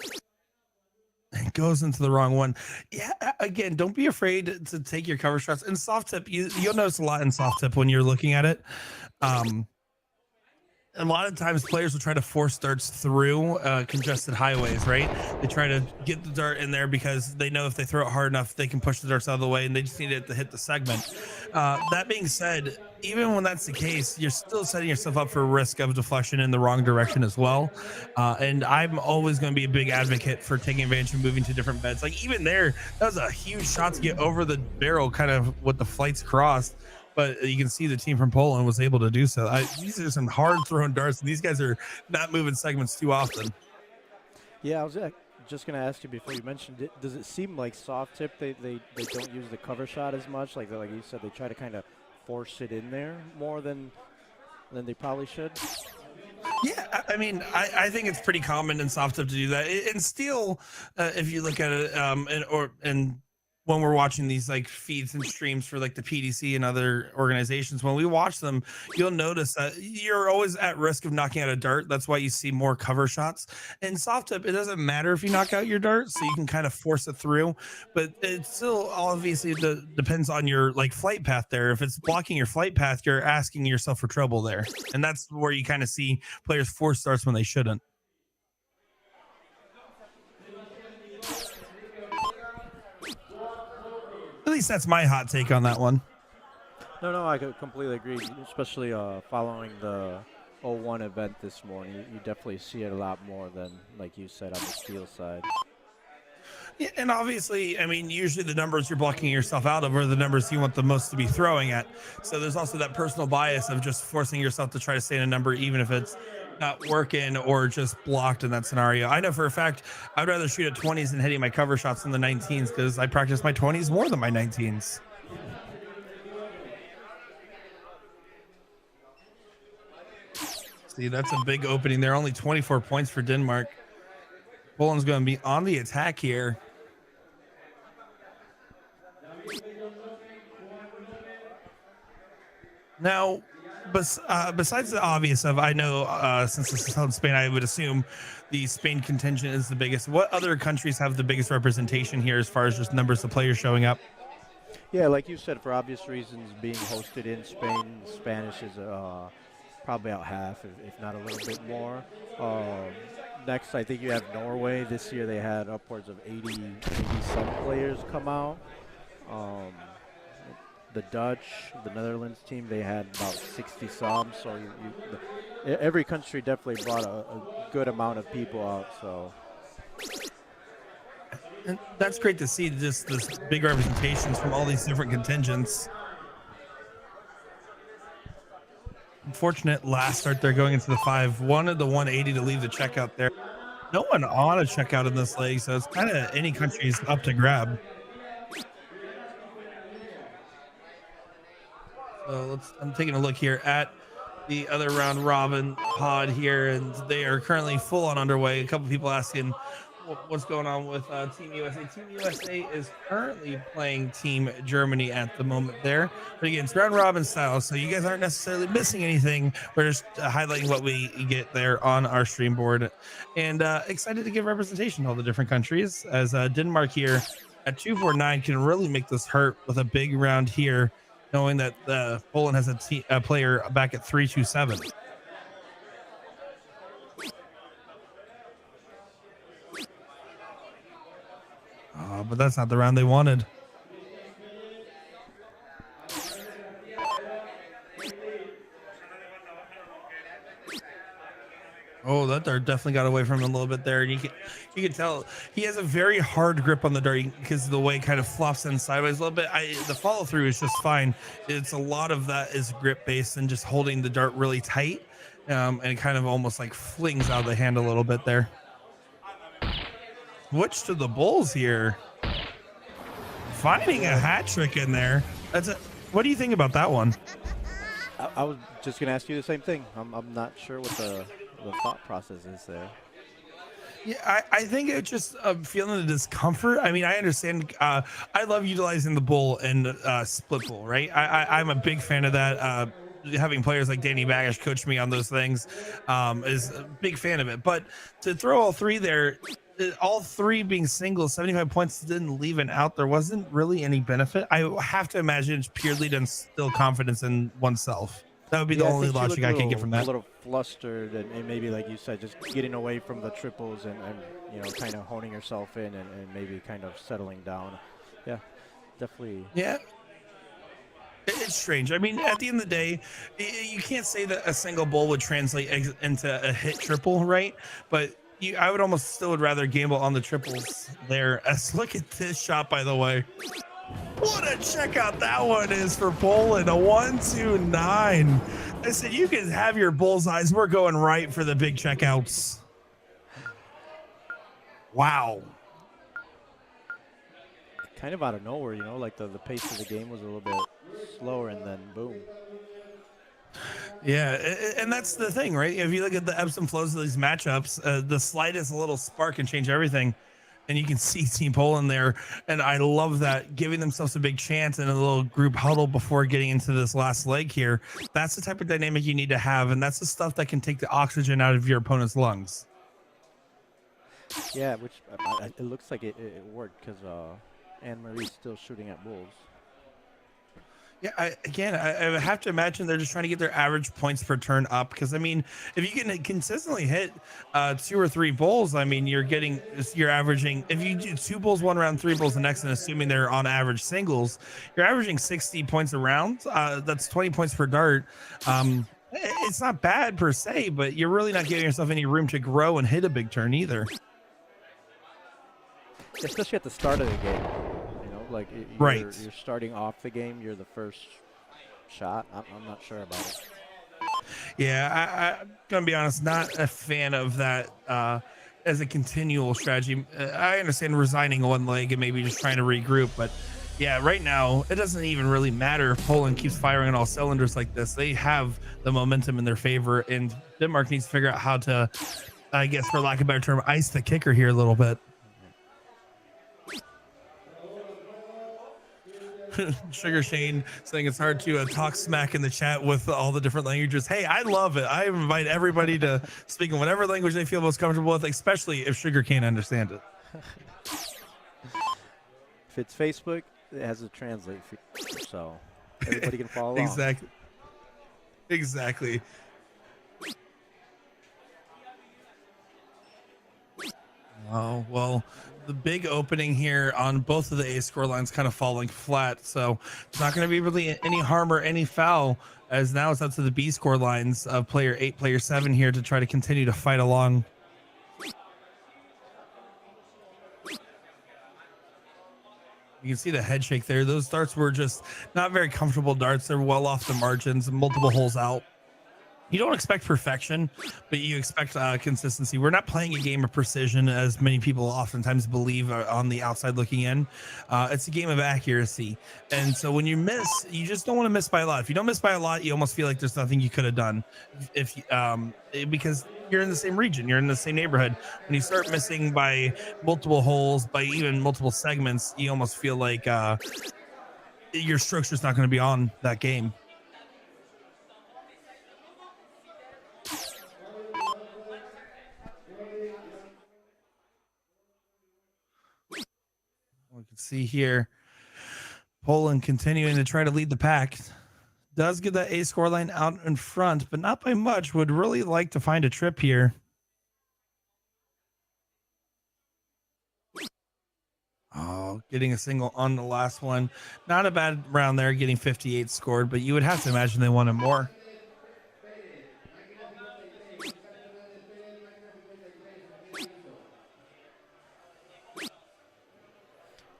It goes into the wrong one. Yeah, again, don't be afraid to take your cover shots. And soft tip, you'll notice a lot in soft tip when you're looking at it. Um, a lot of times players will try to force darts through congested highways, right? They try to get the dart in there because they know if they throw it hard enough, they can push the darts out of the way, and they just need it to hit the segment. That being said, even when that's the case, you're still setting yourself up for a risk of deflection in the wrong direction as well. And I'm always going to be a big advocate for taking advantage of moving to different beds. Like even there, that was a huge shot to get over the barrel, kind of with the flights crossed. But you can see the team from Poland was able to do so. These are some hard thrown darts, and these guys are not moving segments too often. Yeah, I was just going to ask you before you mentioned it. Does it seem like soft tip, they don't use the cover shot as much? Like you said, they try to kind of force it in there more than they probably should? Yeah, I mean, I think it's pretty common in soft tip to do that. And still, if you look at it, and when we're watching these like feeds and streams for like the PDC and other organizations, when we watch them, you'll notice that you're always at risk of knocking out a dart. That's why you see more cover shots. In soft tip, it doesn't matter if you knock out your dart, so you can kind of force it through, but it still obviously depends on your like flight path there. If it's blocking your flight path, you're asking yourself for trouble there. And that's where you kind of see players force darts when they shouldn't. At least that's my hot take on that one. No, I could completely agree, especially following the 01 event this morning. You definitely see it a lot more than, like you said, on the steel side. Yeah, and obviously, I mean, usually the numbers you're blocking yourself out of are the numbers you want the most to be throwing at. So there's also that personal bias of just forcing yourself to try to stay in a number, even if it's not working or just blocked in that scenario. I know for a fact I'd rather shoot at 20s than hitting my cover shots in the 19s because I practice my 20s more than my 19s. See, that's a big opening there. Only 24 points for Denmark. Poland's going to be on the attack here. Now, besides the obvious of, I know since this is held in Spain, I would assume the Spain contingent is the biggest. What other countries have the biggest representation here as far as just numbers of players showing up? Yeah, like you said, for obvious reasons, being hosted in Spain, Spanish is probably out half, if not a little bit more. Next, I think you have Norway. This year they had upwards of 80 some players come out. The Dutch, the Netherlands team, they had about 60 some. So every country definitely brought a good amount of people out. So. And that's great to see, just this big representations from all these different contingents. Unfortunate last start there going into the 5. Wanted the 180 to leave the checkout there. No one on a checkout in this leg, so it's kind of any country's up to grab. So I'm taking a look here at the other round robin pod here, and they are currently full on underway. A couple people asking what's going on with Team USA. Team USA is currently playing Team Germany at the moment there. But again, it's round robin style, so you guys aren't necessarily missing anything. We're just highlighting what we get there on our stream board. And excited to give representation to all the different countries, as Denmark here at 249 can really make this hurt with a big round here, knowing that Poland has a player back at 327. But that's not the round they wanted. Oh, that dart definitely got away from him a little bit there. And you can tell he has a very hard grip on the dart because of the way it kind of flops in sideways a little bit. The follow through is just fine. It's a lot of that is grip based and just holding the dart really tight. And it kind of almost like flings out of the hand a little bit there. Switch to the Bulls here. Finding a hat trick in there. What do you think about that one? I was just going to ask you the same thing. I'm not sure what the thought process is there. Yeah, I think it's just feeling the discomfort. I mean, I understand. I love utilizing the bull and split bull, right? I'm a big fan of that. having players like Danny Bagish coach me on those things is a big fan of it. But to throw all three there, all three being singles, 75 points didn't leave an out. There wasn't really any benefit. I have to imagine it's purely to instill confidence in oneself. That would be the Yeah, I only think she logic looked I can get from that. a little flustered, and maybe like you said, just getting away from the triples and kind of honing herself in and maybe kind of settling down. Yeah, definitely. Yeah, it's strange. I mean, at the end of the day, you can't say that a single bull would translate into a hit triple, right? But I would almost still would rather gamble on the triples there. As look at this shot, by the way. What a checkout that one is for Poland. A 1-2-9. I said you can have your bullseyes. We're going right for the big checkouts. Wow. Kind of out of nowhere, like the pace of the game was a little bit slower, and then boom. Yeah, and that's the thing, right? If you look at the ebbs and flows of these matchups, the slightest little spark can change everything. And you can see Team Poland there. And I love that, giving themselves a big chance in a little group huddle before getting into this last leg here. That's the type of dynamic you need to have. And that's the stuff that can take the oxygen out of your opponent's lungs. Yeah, which it looks like it worked, because Anne-Marie's still shooting at bulls. Yeah, I have to imagine they're just trying to get their average points per turn up, because I mean, if you can consistently hit 2 or 3 bulls, I mean, you're averaging, if you do 2 bulls one round, 3 bulls the next, and assuming they're on average singles, you're averaging 60 points a round. That's 20 points per dart. It's not bad per se, but you're really not giving yourself any room to grow and hit a big turn either. Especially at the start of the game. Like Right. You're starting off the game. You're the first shot. I'm not sure about it. Yeah, I'm gonna be honest, not a fan of that as a continual strategy. I understand resigning one leg and maybe just trying to regroup, but yeah, right now it doesn't even really matter if Poland keeps firing on all cylinders like this. They have the momentum in their favor, and Denmark needs to figure out how to, I guess, for lack of a better term, ice the kicker here a little bit. Sugar Shane saying it's hard to talk smack in the chat with all the different languages. Hey, I love it. I invite everybody to speak in whatever language they feel most comfortable with, especially if Sugar can't understand it. If it's Facebook, it has a translate feature, so everybody can follow along. Exactly. Oh, well, the big opening here on both of the A score lines kind of falling flat, so it's not going to be really any harm or any foul, as now it's up to the B score lines of player 8, player 7 here to try to continue to fight along. You can see the head shake there. Those darts were just not very comfortable darts. They're well off the margins, multiple holes out. You don't expect perfection, but you expect consistency. We're not playing a game of precision, as many people oftentimes believe on the outside looking in. It's a game of accuracy. And so when you miss, you just don't want to miss by a lot. If you don't miss by a lot, you almost feel like there's nothing you could have done because you're in the same region, you're in the same neighborhood. When you start missing by multiple holes, by even multiple segments, you almost feel like your stroke's just not going to be on that game. We can see here Poland continuing to try to lead the pack. Does get that A score line out in front, but not by much. Would really like to find a trip here. Oh, getting a single on the last one. Not a bad round there, getting 58 scored, but you would have to imagine they wanted more.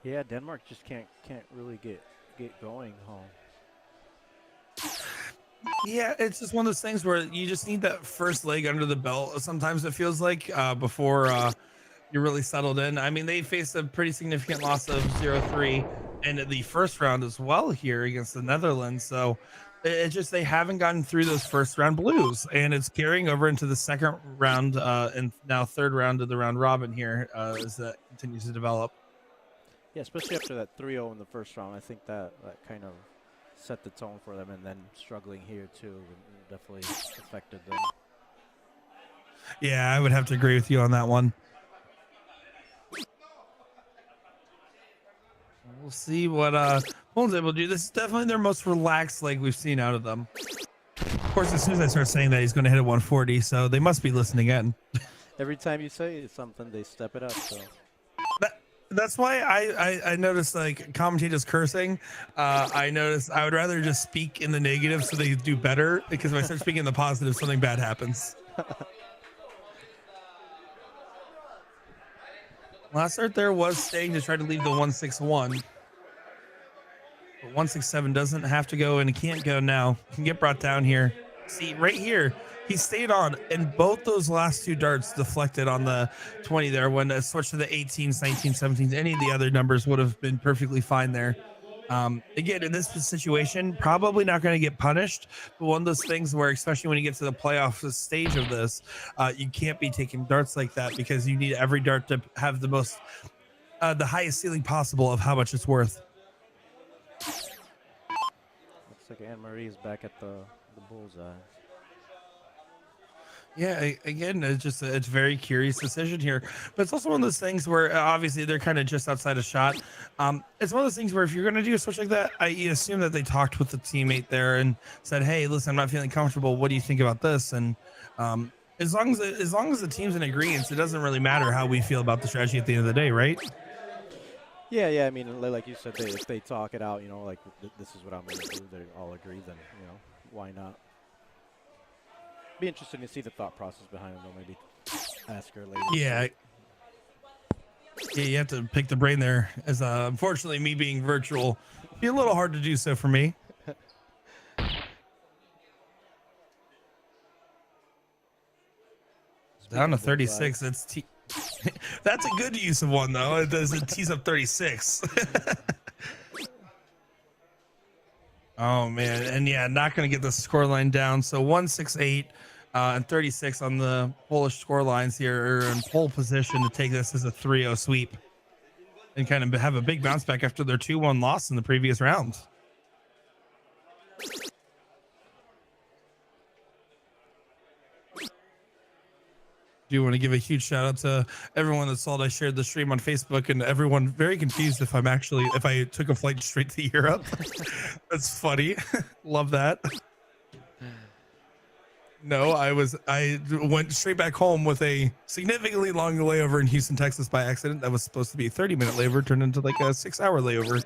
Yeah, Denmark just can't really get going home. Yeah, it's just one of those things where you just need that first leg under the belt. Sometimes it feels like before you're really settled in. I mean, they faced a pretty significant loss of 0-3 in the first round as well here against the Netherlands. So it's just they haven't gotten through those first round blues, and it's carrying over into the second round and now third round of the round robin here as that continues to develop. Yeah, especially after that 3-0 in the first round. I think that kind of set the tone for them, and then struggling here too definitely affected them. Yeah, I would have to agree with you on that one. We'll see what Poland's able to do. This is definitely their most relaxed leg we've seen out of them. Of course, as soon as I start saying that, he's going to hit at 140, so they must be listening in. Every time you say something, they step it up. So that's why I noticed like commentators cursing. I noticed I would rather just speak in the negative so they do better, because if I start speaking in the positive, something bad happens. Last start there was staying to try to leave the 161. But 167 doesn't have to go, and it can't go now. Can get brought down here. See, right here, he stayed on, and both those last two darts deflected on the 20 there. When it switched to the 18s, 19s, 17s, any of the other numbers would have been perfectly fine there. Again, in this situation, probably not going to get punished, but one of those things where, especially when you get to the playoff stage of this, you can't be taking darts like that, because you need every dart to have the most, the highest ceiling possible of how much it's worth. looks like Anne Marie is back at the bullseye. Yeah, again, it's a very curious decision here, but it's also one of those things where obviously they're kind of just outside a shot. It's one of those things where if you're going to do a switch like that, I assume that they talked with the teammate there and said, "Hey, listen, I'm not feeling comfortable. What do you think about this?" And as long as the team's in agreement, it doesn't really matter how we feel about the strategy at the end of the day, right? Yeah. I mean, like you said, if they talk it out, like this is what I'm going to do. They all agree, then why not? Be interesting to see the thought process behind it, though. Maybe ask her later. Yeah, you have to pick the brain there. As unfortunately, me being virtual, be a little hard to do so for me. Down to 36. That's that's a good use of one, though. It doesn't tease up 36. Oh man, and yeah, not going to get the score line down. So 168 and 36 on the Polish score lines here, are in pole position to take this as a 3-0 sweep and kind of have a big bounce back after their 2-1 loss in the previous round. Do want to give a huge shout out to everyone that saw that I shared the stream on Facebook, and everyone very confused if I took a flight straight to Europe. That's funny. Love that. No, I went straight back home with a significantly long layover in Houston, Texas by accident. That was supposed to be a 30-minute layover, turned into like a 6-hour layover.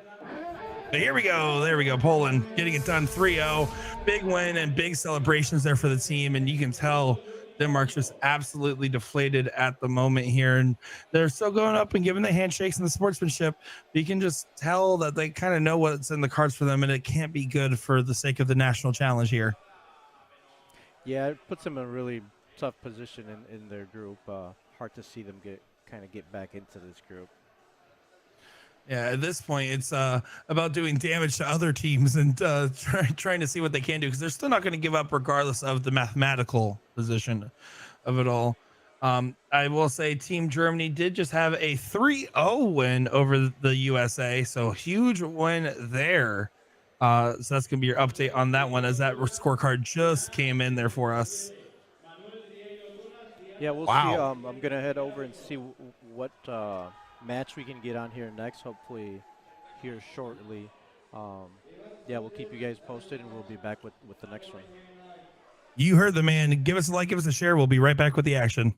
But here we go. There we go. Poland getting it done 3-0. Big win and big celebrations there for the team. And you can tell Denmark's just absolutely deflated at the moment here. And they're still going up and giving the handshakes and the sportsmanship. But you can just tell that they kind of know what's in the cards for them, and it can't be good for the sake of the national challenge here. Yeah, it puts them in a really tough position in their group. Hard to see them get back into this group. Yeah, at this point, it's about doing damage to other teams and trying to see what they can do, because they're still not going to give up regardless of the mathematical position of it all. I will say Team Germany did just have a 3-0 win over the USA, so huge win there. So that's going to be your update on that one, as that scorecard just came in there for us. Yeah, we'll see. I'm going to head over and see what match we can get on here next, hopefully here shortly. Yeah, we'll keep you guys posted, and we'll be back with the next one. You heard the man. Give us a like, give us a share. We'll be right back with the action.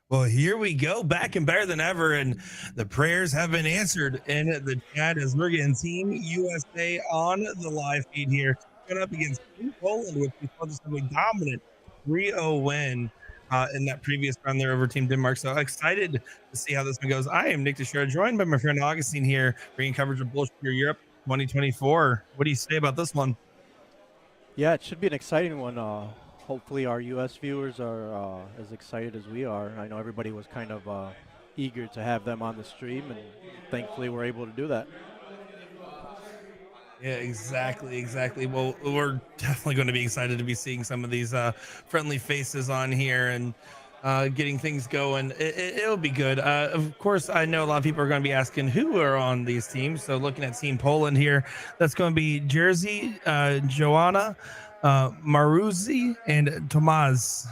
Well, here we go, back and better than ever, and the prayers have been answered in the chat as we're getting Team USA on the live feed here, going up against Team Poland, which we saw just have a dominant 3-0 win in that previous round there over Team Denmark. So excited to see how this one goes. I am Nick Teixeira, joined by my friend Augustine here, bringing coverage of BullShooter Europe 2024. What do you say about this one? Yeah, it should be an exciting one. Hopefully, our U.S. viewers are as excited as we are. I know everybody was kind of eager to have them on the stream, and thankfully, we're able to do that. Yeah, exactly. Well, we're definitely going to be excited to be seeing some of these friendly faces on here and getting things going. It'll be good. Of course, I know a lot of people are going to be asking who are on these teams. So looking at Team Poland here, that's going to be Jerzy, Joanna, Maruzzi, and Tomaz.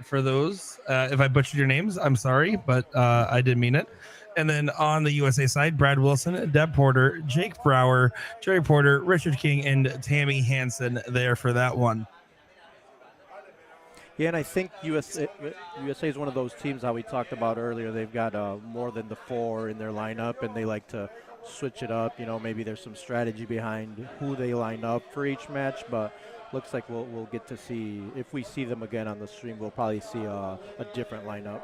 For those, if I butchered your names, I'm sorry, but I did mean it. And then on the USA side, Brad Wilson, Deb Porter, Jake Brower, Jerry Porter, Richard King, and Tammy Hansen there for that one. Yeah, and I think USA is one of those teams, how we talked about earlier. They've got more than the four in their lineup, and they like to switch it up. You know, maybe there's some strategy behind who they line up for each match, but looks like we'll get to see, if we see them again on the stream, we'll probably see a different lineup.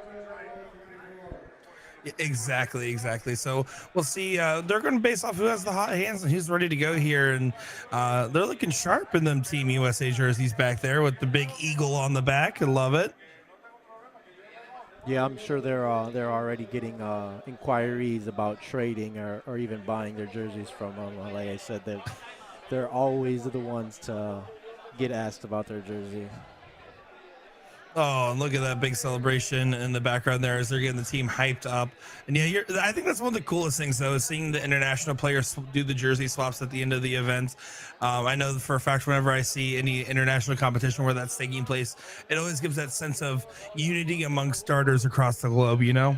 Exactly. So we'll see. They're going to base off who has the hot hands and who's ready to go here, and they're looking sharp in them Team USA jerseys back there with the big eagle on the back. I love it. Yeah, I'm sure they're already getting inquiries about trading or even buying their jerseys from them. Like I said, they're always the ones to get asked about their jersey. Oh, and look at that big celebration in the background there as they're getting the team hyped up. And yeah, I think that's one of the coolest things, though, is seeing the international players do the jersey swaps at the end of the event. I know for a fact whenever I see any international competition where that's taking place, it always gives that sense of unity amongst starters across the globe, you know?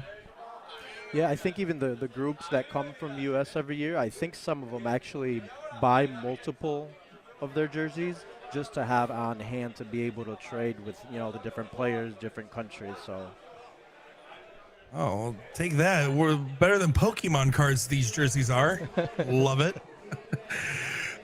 Yeah, I think even the groups that come from the U.S. every year, I think some of them actually buy multiple of their jerseys just to have on hand to be able to trade with, you know, the different players, different countries. So. Oh, well, take that. We're better than Pokemon cards, these jerseys are. Love it.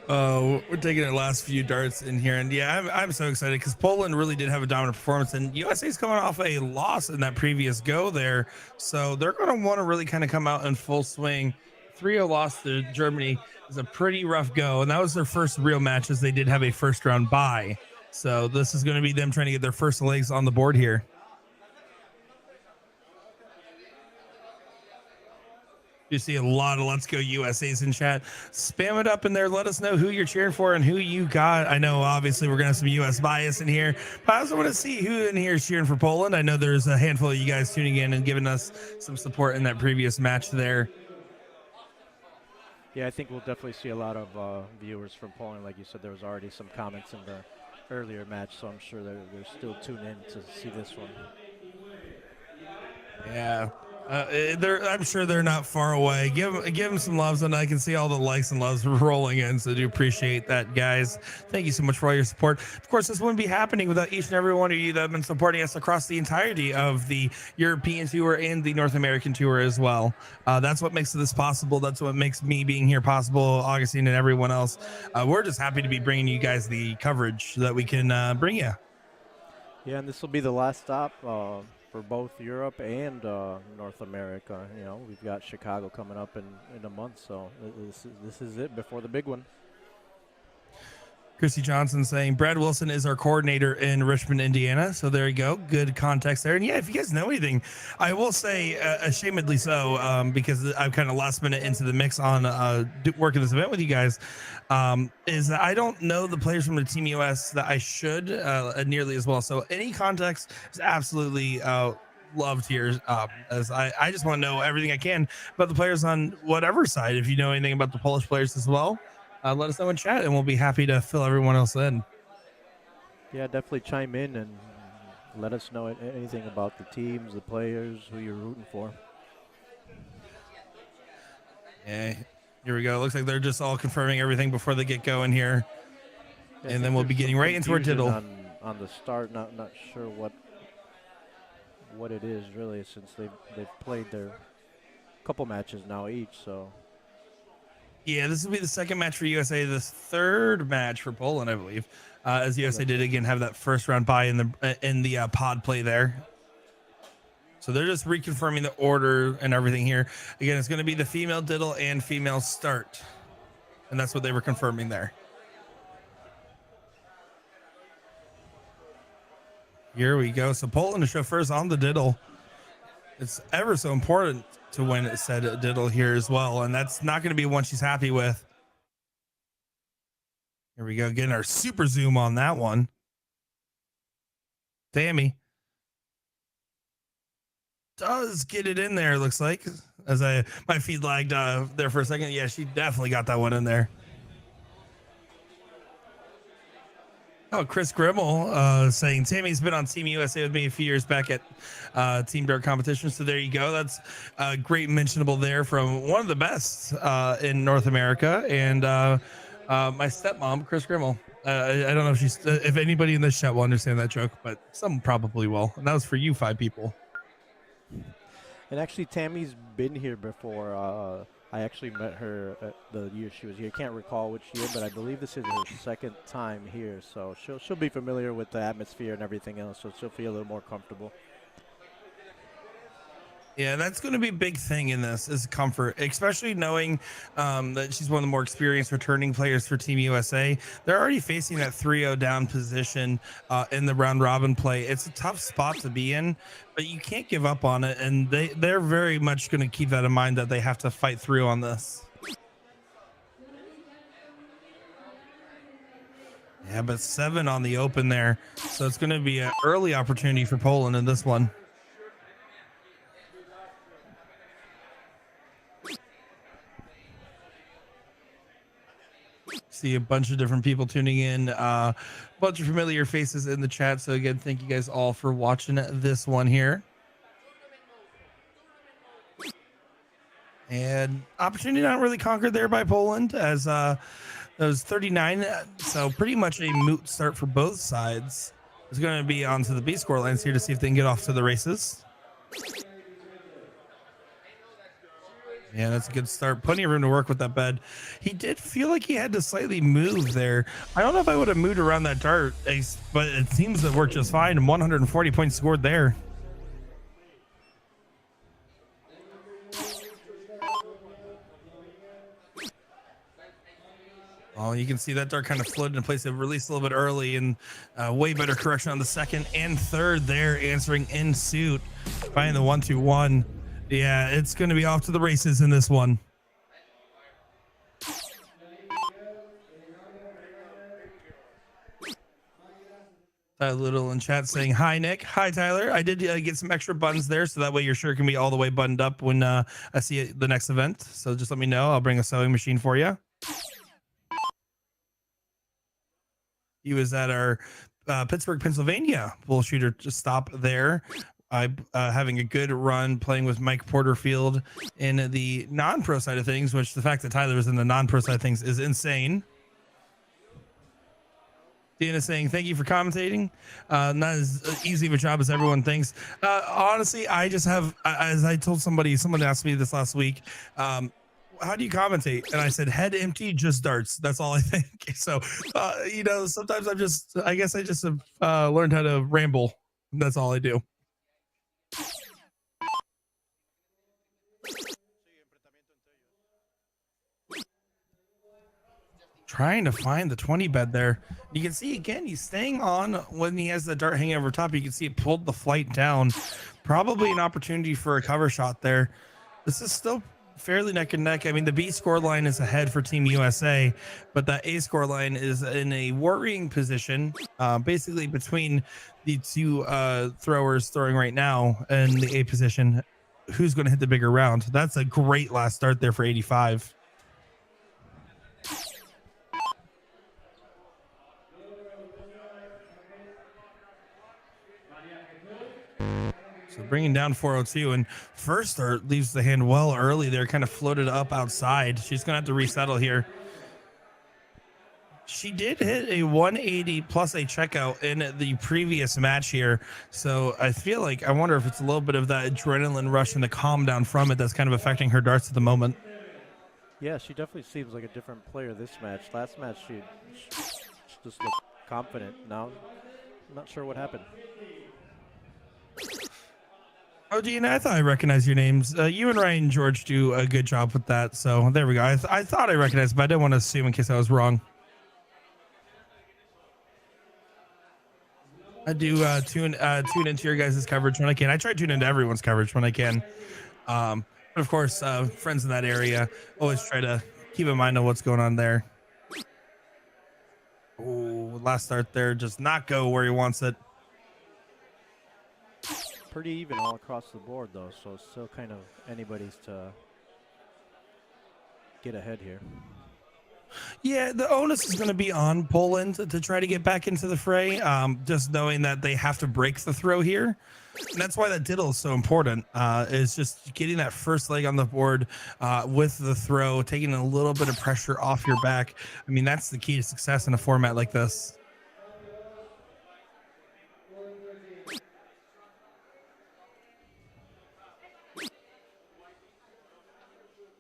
We're taking our last few darts in here, and yeah, I'm so excited because Poland really did have a dominant performance, and USA's coming off a loss in that previous go there, so they're going to want to really kind of come out in full swing. 3-0 loss to Germany is a pretty rough go, and that was their first real match, as they did have a first round bye. So this is going to be them trying to get their first legs on the board here. You see a lot of Let's Go USA's in chat. Spam it up in there. Let us know who you're cheering for and who you got. I know obviously we're going to have some US bias in here, but I also want to see who in here is cheering for Poland. I know there's a handful of you guys tuning in and giving us some support in that previous match there. Yeah, I think we'll definitely see a lot of viewers from Poland. Like you said, there was already some comments in the earlier match, so I'm sure they're still tuned in to see this one. Yeah. I'm sure they're not far away. Give them some loves, and I can see all the likes and loves rolling in. So I do appreciate that, guys. Thank you so much for all your support. Of course, this wouldn't be happening without each and every one of you that have been supporting us across the entirety of the European tour and the North American tour as well. That's what makes this possible. That's what makes me being here possible, Augustine and everyone else. We're just happy to be bringing you guys the coverage that we can bring you. Yeah, and this will be the last stop for both Europe and North America. You know, we've got Chicago coming up in a month, so this is it before the big one. Chrissy Johnson saying Brad Wilson is our coordinator in Richmond, Indiana. So there you go. Good context there. And yeah, if you guys know anything, I will say ashamedly so, because I'm kind of last minute into the mix on working this event with you guys, is that I don't know the players from the Team US that I should nearly as well. So any context is absolutely loved here, as I just want to know everything I can about the players on whatever side. If you know anything about the Polish players as well, let us know in chat, and we'll be happy to fill everyone else in. Yeah, definitely chime in and let us know anything about the teams, the players, who you're rooting for. Yeah, here we go. Looks like they're just all confirming everything before they get going here, Yeah, and then we'll be getting right into our diddle. On the start, not sure what it is really, since they've played their couple matches now each. So Yeah, this will be the second match for USA, the third match for Poland, I believe. As USA did again have that first round bye in the pod play there. So they're just reconfirming the order and everything here. Again, it's going to be the female diddle and female start, and that's what they were confirming there. Here we go. So Poland to show first on the diddle. It's ever so important to win it said diddle here as well, and that's not going to be one she's happy with. Here we go, getting our super zoom on that one. Tammy does get it in there, looks like, as my feed lagged there for a second. Yeah, she definitely got that one in there. Oh, Chris Grimmel saying Tammy's been on Team USA with me a few years back at Team Dart competition. So there you go. That's a great mentionable there from one of the best in North America. And my stepmom, Chris Grimmel. I don't know if anybody in this chat will understand that joke, but some probably will. And that was for you 5 people. And actually, Tammy's been here before. I actually met her the year she was here. Can't recall which year, but I believe this is her second time here. So she'll be familiar with the atmosphere and everything else, so she'll feel a little more comfortable. Yeah, that's going to be a big thing in this is comfort, especially knowing that she's one of the more experienced returning players for Team USA. They're already facing that 3-0 down position in the round robin play. It's a tough spot to be in, but you can't give up on it. And they're very much going to keep that in mind that they have to fight through on this. Yeah, but 7 on the open there. So it's going to be an early opportunity for Poland in this one. See a bunch of different people tuning in, a bunch of familiar faces in the chat. So again, thank you guys all for watching this one here. And opportunity not really conquered there by Poland as those 39. So pretty much a moot start for both sides. It's going to be onto the B score lines here to see if they can get off to the races. Yeah, that's a good start. Plenty of room to work with that bed. He did feel like he had to slightly move there. I don't know if I would have moved around that dart, but it seems to work just fine. And 140 points scored there. Oh, you can see that dart kind of floated in place. It released a little bit early, and way better correction on the second and third there, answering in suit, finding the 1-2-1. Yeah, it's going to be off to the races in this one. Tyler Little in chat saying, hi, Nick. Hi, Tyler. I did get some extra buttons there, so that way your shirt can be all the way buttoned up when I see it the next event. So just let me know. I'll bring a sewing machine for you. He was at our Pittsburgh, Pennsylvania BullShooter to stop there. Having a good run playing with Mike Porterfield in the non-pro side of things, which the fact that Tyler was in the non-pro side of things is insane. Dana saying, thank you for commentating. Not as easy of a job as everyone thinks. Honestly, I just have, as I told someone asked me this last week, how do you commentate? And I said, head empty, just darts. That's all I think. So, sometimes I guess I just have learned how to ramble. That's all I do. Trying to find the 20 bed there. You can see again, he's staying on when he has the dart hanging over top. You can see it pulled the flight down. Probably an opportunity for a cover shot there. This is still fairly neck and neck. I mean, the B score line is ahead for Team USA, but that A score line is in a worrying position, basically between the two throwers throwing right now in the A position. Who's going to hit the bigger round? That's a great last start there for 85. So bringing down 402, and first start leaves the hand well early there, kind of floated up outside. She's going to have to resettle here. She did hit a 180 plus a checkout in the previous match here. So I feel like I wonder if it's a little bit of that adrenaline rush and the calm down from it that's kind of affecting her darts at the moment. Yeah, she definitely seems like a different player this match. Last match, she just looked confident. Now, I'm not sure what happened. Oh, Gina, I thought I recognized your names. You and Ryan and George do a good job with that. So there we go. I thought I recognized, but I didn't want to assume in case I was wrong. I do tune into your guys' coverage when I can. I try to tune into everyone's coverage when I can. But of course, friends in that area always try to keep in mind of what's going on there. Oh, last start there, just not go where he wants it. Pretty even all across the board, though, so it's still kind of anybody's to get ahead here. Yeah, the onus is going to be on Poland to try to get back into the fray. Just knowing that they have to break the throw here. And that's why that diddle is so important, is just getting that first leg on the board with the throw, taking a little bit of pressure off your back. I mean, that's the key to success in a format like this.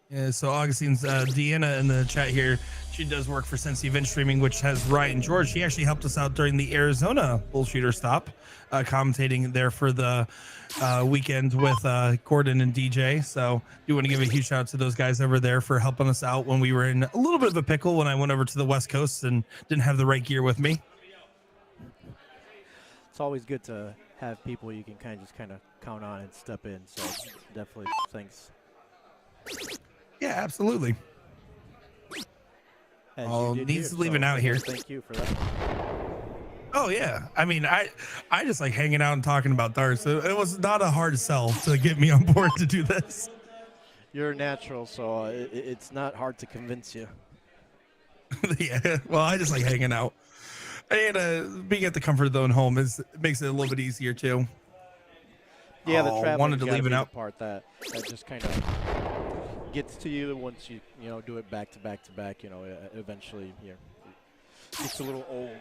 Yeah, so Augustine's Deanna in the chat here. She does work for Sensi Event Streaming, which has Ryan George. He actually helped us out during the Arizona BullShooter stop, commentating there for the weekend with Gordon and DJ. So do want to give a huge shout out to those guys over there for helping us out when we were in a little bit of a pickle when I went over to the West Coast and didn't have the right gear with me. It's always good to have people you can kind of count on and step in. So definitely thanks. Yeah, absolutely. Oh, needs leaving out here. Thank you for that. Oh yeah, I mean, I just like hanging out and talking about darts. It was not a hard sell to get me on board to do this. You're natural, so it's not hard to convince you. Yeah, well, I just like hanging out, and being at the comfort of their own home makes it a little bit easier too. Yeah, the traveling wanted to leave it out. The part that just kind of gets to you once you do it back to back to back. Eventually, it gets a little old.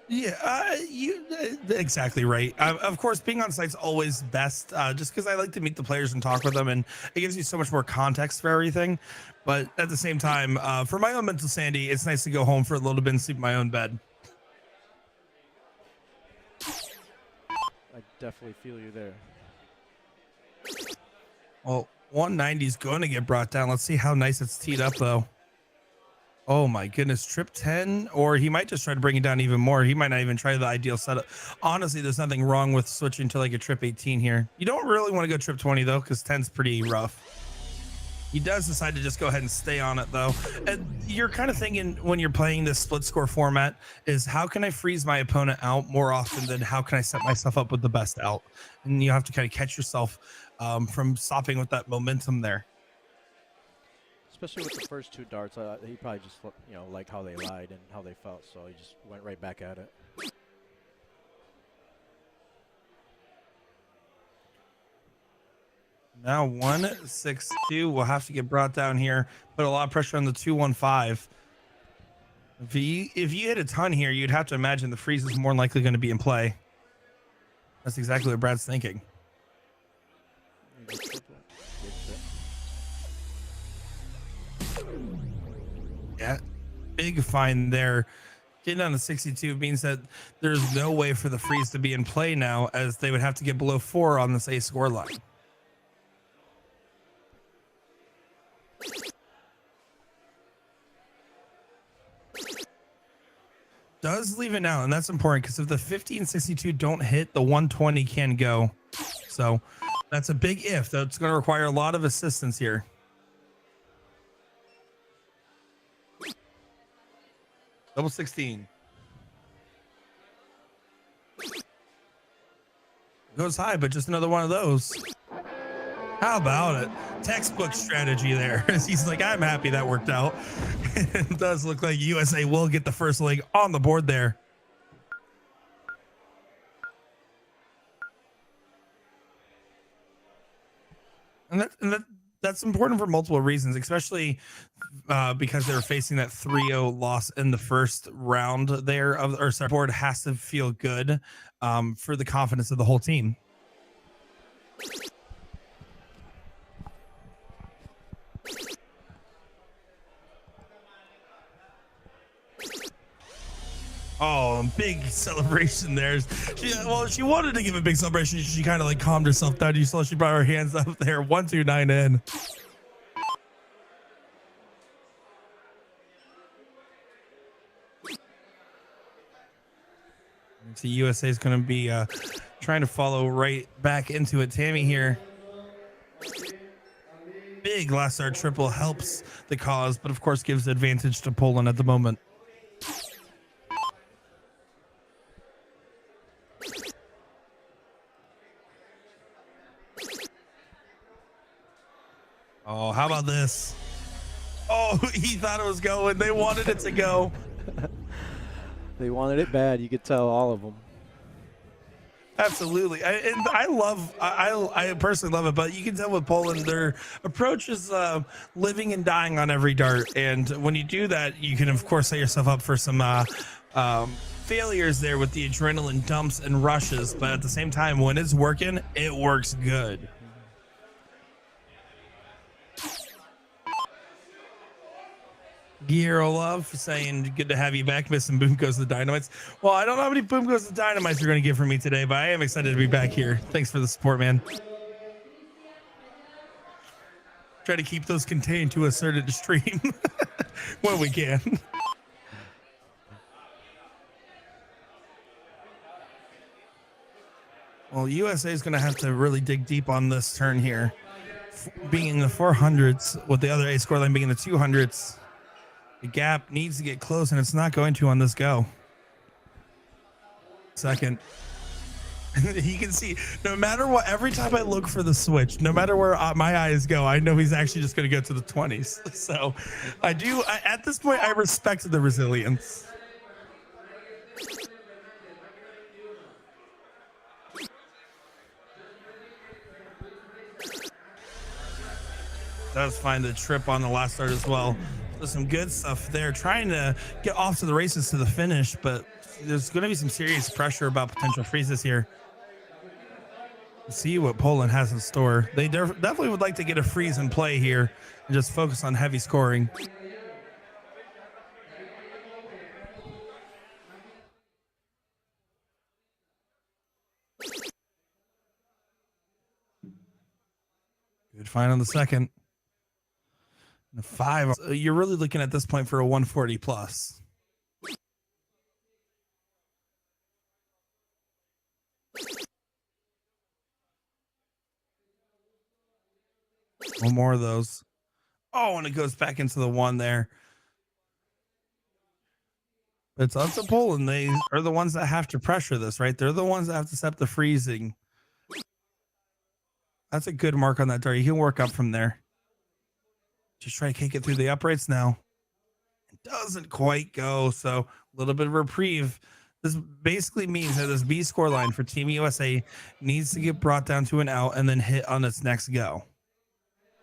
Yeah, you exactly right. Of course, being on site's always best, just because I like to meet the players and talk with them, and it gives you so much more context for everything. But at the same time, for my own mental sanity, it's nice to go home for a little bit and sleep in my own bed. I definitely feel you there. Well, 190 is going to get brought down. Let's see how nice it's teed up, though. Oh my goodness, trip 10, or he might just try to bring it down even more. He might not even try the ideal setup. Honestly, there's nothing wrong with switching to like a trip 18 here. You don't really want to go trip 20 though, because 10's pretty rough. He does decide to just go ahead and stay on it though. And you're kind of thinking when you're playing this split score format is how can I freeze my opponent out more often than how can I set myself up with the best out? And you have to kind of catch yourself from stopping with that momentum there. Especially with the first two darts, he probably just liked how they lied and how they felt, so he just went right back at it. Now 162 will have to get brought down here. Put a lot of pressure on the 215. If you hit a ton here, you'd have to imagine the freeze is more than likely going to be in play. That's exactly what Brad's thinking. Yeah, big find there. Getting down to 62 means that there's no way for the freeze to be in play now, as they would have to get below 4 on this A score line. Does leave it now, and that's important because if the 1562 don't hit, the 120 can go. So that's a big if. That's going to require a lot of assistance here. Double 16 goes high, but just another one of those. How about it? Textbook strategy there. He's like, I'm happy that worked out. It does look like USA will get the first leg on the board there. And that that's important for multiple reasons, especially because they're facing that 3-0 loss in the first round there of or sorry, board has to feel good for the confidence of the whole team. Oh, big celebration there. She wanted to give a big celebration. She kind of like calmed herself down. You saw she brought her hands up there. 1-2-9 in. So USA is going to be trying to follow right back into it. Tammy here. Big last start triple helps the cause, but of course gives the advantage to Poland at the moment. Oh, how about this? Oh, he thought it was going. They wanted it to go. They wanted it bad. You could tell all of them. Absolutely. I personally love it, but you can tell with Poland, their approach is living and dying on every dart. And when you do that, you can, of course, set yourself up for some failures there with the adrenaline dumps and rushes. But at the same time, when it's working, it works good. Gear Love saying good to have you back. Missing Boom Goes the Dynamites. Well, I don't know how many Boom Goes the Dynamites you're going to get from me today, but I am excited to be back here. Thanks for the support, man. Try to keep those contained to a certain stream when we can. Well, USA is going to have to really dig deep on this turn here. Being in the 400s with the other A scoreline being in the 200s. The gap needs to get close, and it's not going to on this go. Second. You can see, no matter what, every time I look for the switch, no matter where my eyes go, I know he's actually just going to go to the 20s. So at this point, I respect the resilience. Does find the trip on the last start as well. There's some good stuff there, trying to get off to the races to the finish, but there's going to be some serious pressure about potential freezes here. See what Poland has in store. They definitely would like to get a freeze in play here and just focus on heavy scoring. Good find on the second. The 5. You're really looking at this point for a 140 plus. One more of those. Oh, and it goes back into the 1 there. It's up to Poland. They are the ones that have to pressure this, right? They're the ones that have to set the freezing. That's a good mark on that dart. You can work up from there. Just try to kick it through the uprights now. It doesn't quite go, so a little bit of reprieve. This basically means that this B score line for Team USA needs to get brought down to an out and then hit on its next go.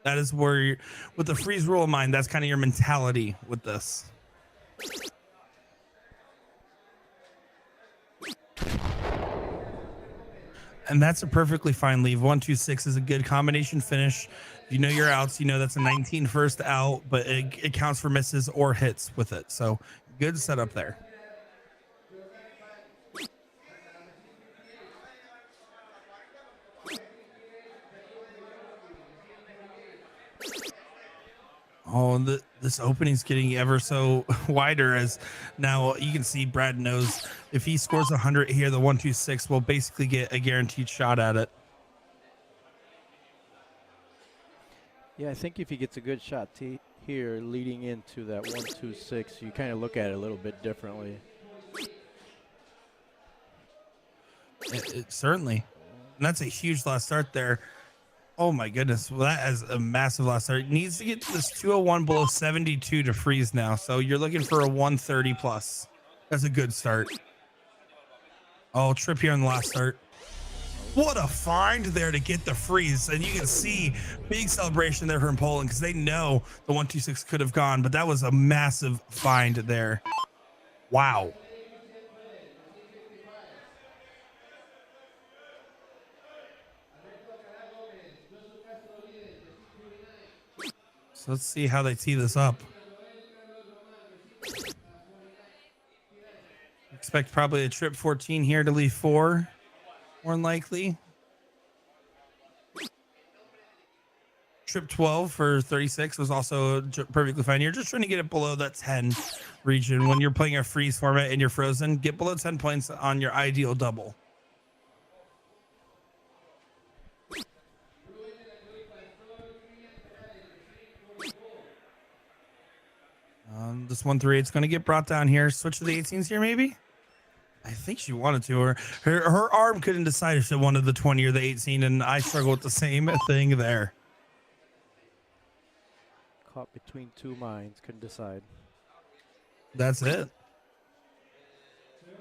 That is where, with the freeze rule in mind, that's kind of your mentality with this. And that's a perfectly fine leave. 1-2-6 is a good combination finish. You know your outs, you know that's a 19 first out, but it counts for misses or hits with it. So good setup there. Oh, this opening's getting ever so wider, as now you can see Brad knows if he scores 100 here, the 1-2-6 will basically get a guaranteed shot at it. Yeah, I think if he gets a good shot here leading into that 1-2-6, you kind of look at it a little bit differently. It certainly. And that's a huge last start there. Oh my goodness. Well, that is a massive last start. It needs to get this 201 below 72 to freeze now. So you're looking for a 130 plus. That's a good start. Oh, trip here on the last start. What a find there to get the freeze. And you can see big celebration there from Poland because they know the 126 could have gone, but that was a massive find there. Wow. So let's see how they tee this up. Expect probably a trip 14 here to leave 4, more than likely. Trip 12 for 36 was also perfectly fine. You're just trying to get it below that 10 region. When you're playing a freeze format and you're frozen, get below 10 points on your ideal double. This 138 is going to get brought down here. Switch to the 18s here, maybe. I think she wanted to. Her arm couldn't decide if she wanted the 20 or the 18, and I struggle with the same thing there. Caught between two minds, couldn't decide. That's it.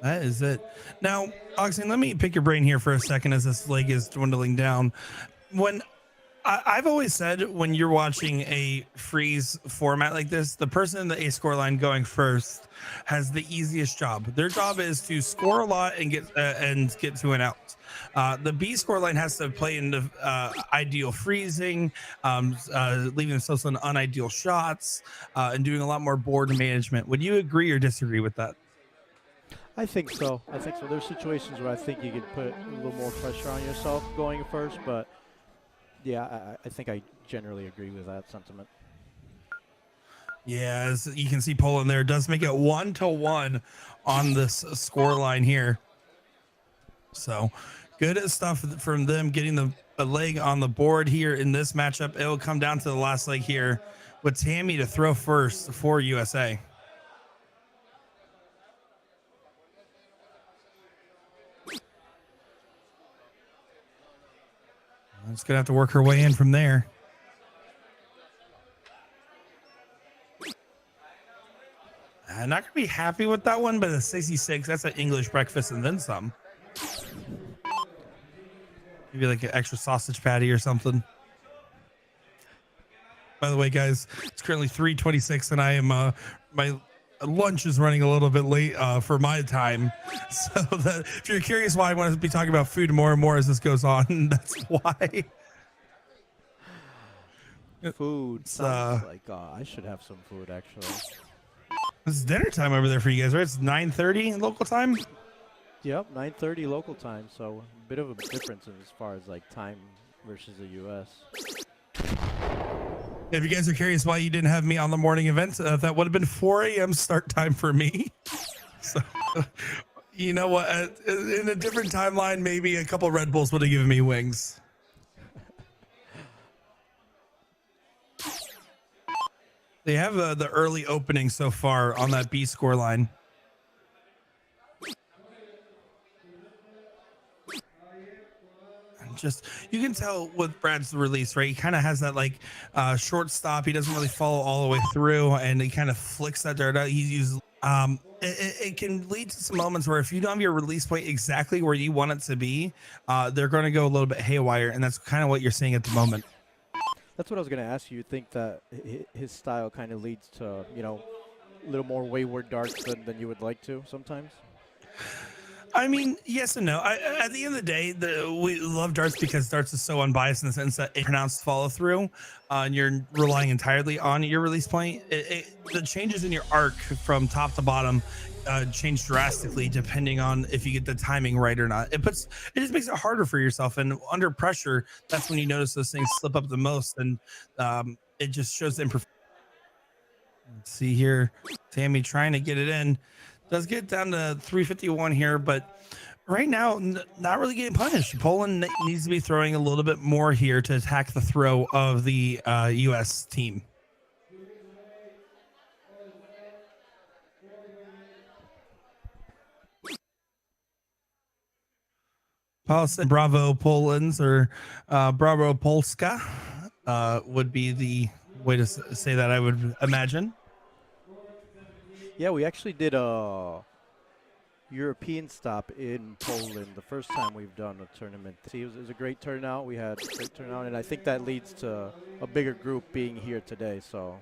That is it. Now, Oxine, let me pick your brain here for a second as this leg is dwindling down. When I've always said when you're watching a freeze format like this, the person in the A score line going first has the easiest job. Their job is to score a lot and get to an out. The B score line has to play into ideal freezing, leaving themselves on unideal shots, and doing a lot more board management. Would you agree or disagree with that? I think so. I think so. There's situations where I think you could put a little more pressure on yourself going first, but yeah, I think I generally agree with that sentiment. Yeah, as you can see, Poland there does make it 1-1 on this score line here. So good stuff from them getting the leg on the board here in this matchup. It will come down to the last leg here with Tammy to throw first for USA. It's gonna have to work her way in from there. I'm not gonna be happy with that one, but a 66, that's an English breakfast and then some. Maybe like an extra sausage patty or something. By the way, guys, it's currently 3:26 and I am my lunch is running a little bit late for my time. So that if you're curious why I want to be talking about food more and more as this goes on, that's why. Food sounds like I should have some food actually. This is dinner time over there for you guys, right? It's 9:30 local time. Yep, 9:30 local time. So a bit of a difference as far as like time versus the U.S. If you guys are curious why you didn't have me on the morning event, that would have been 4 a.m. start time for me. So, you know what? In a different timeline, maybe a couple Red Bulls would have given me wings. They have the early opening so far on that B score line. Just you can tell with Brad's release, right? He kind of has that like short stop. He doesn't really follow all the way through, and he kind of flicks that dirt out. He uses it can lead to some moments where if you don't have your release point exactly where you want it to be, they're going to go a little bit haywire, and that's kind of what you're seeing at the moment. That's what I was going to ask you. You think that his style kind of leads to, you know, a little more wayward darts than you would like to sometimes? I mean, yes and no. At the end of the day, we love darts because darts is so unbiased in the sense that it pronounced follow through, and you're relying entirely on your release point. The changes in your arc from top to bottom change drastically depending on if you get the timing right or not. It just makes it harder for yourself, and under pressure, that's when you notice those things slip up the most, and it just shows the imperfection. Let's see here, Tammy trying to get it in. Does get down to 351 here, but right now, not really getting punished. Poland needs to be throwing a little bit more here to attack the throw of the U.S. team. Paul said Bravo Poland's or Bravo Polska would be the way to say that, I would imagine. Yeah, we actually did a European stop in Poland. The first time we've done a tournament. See, it was a great turnout. We had a great turnout, and I think that leads to a bigger group being here today. So.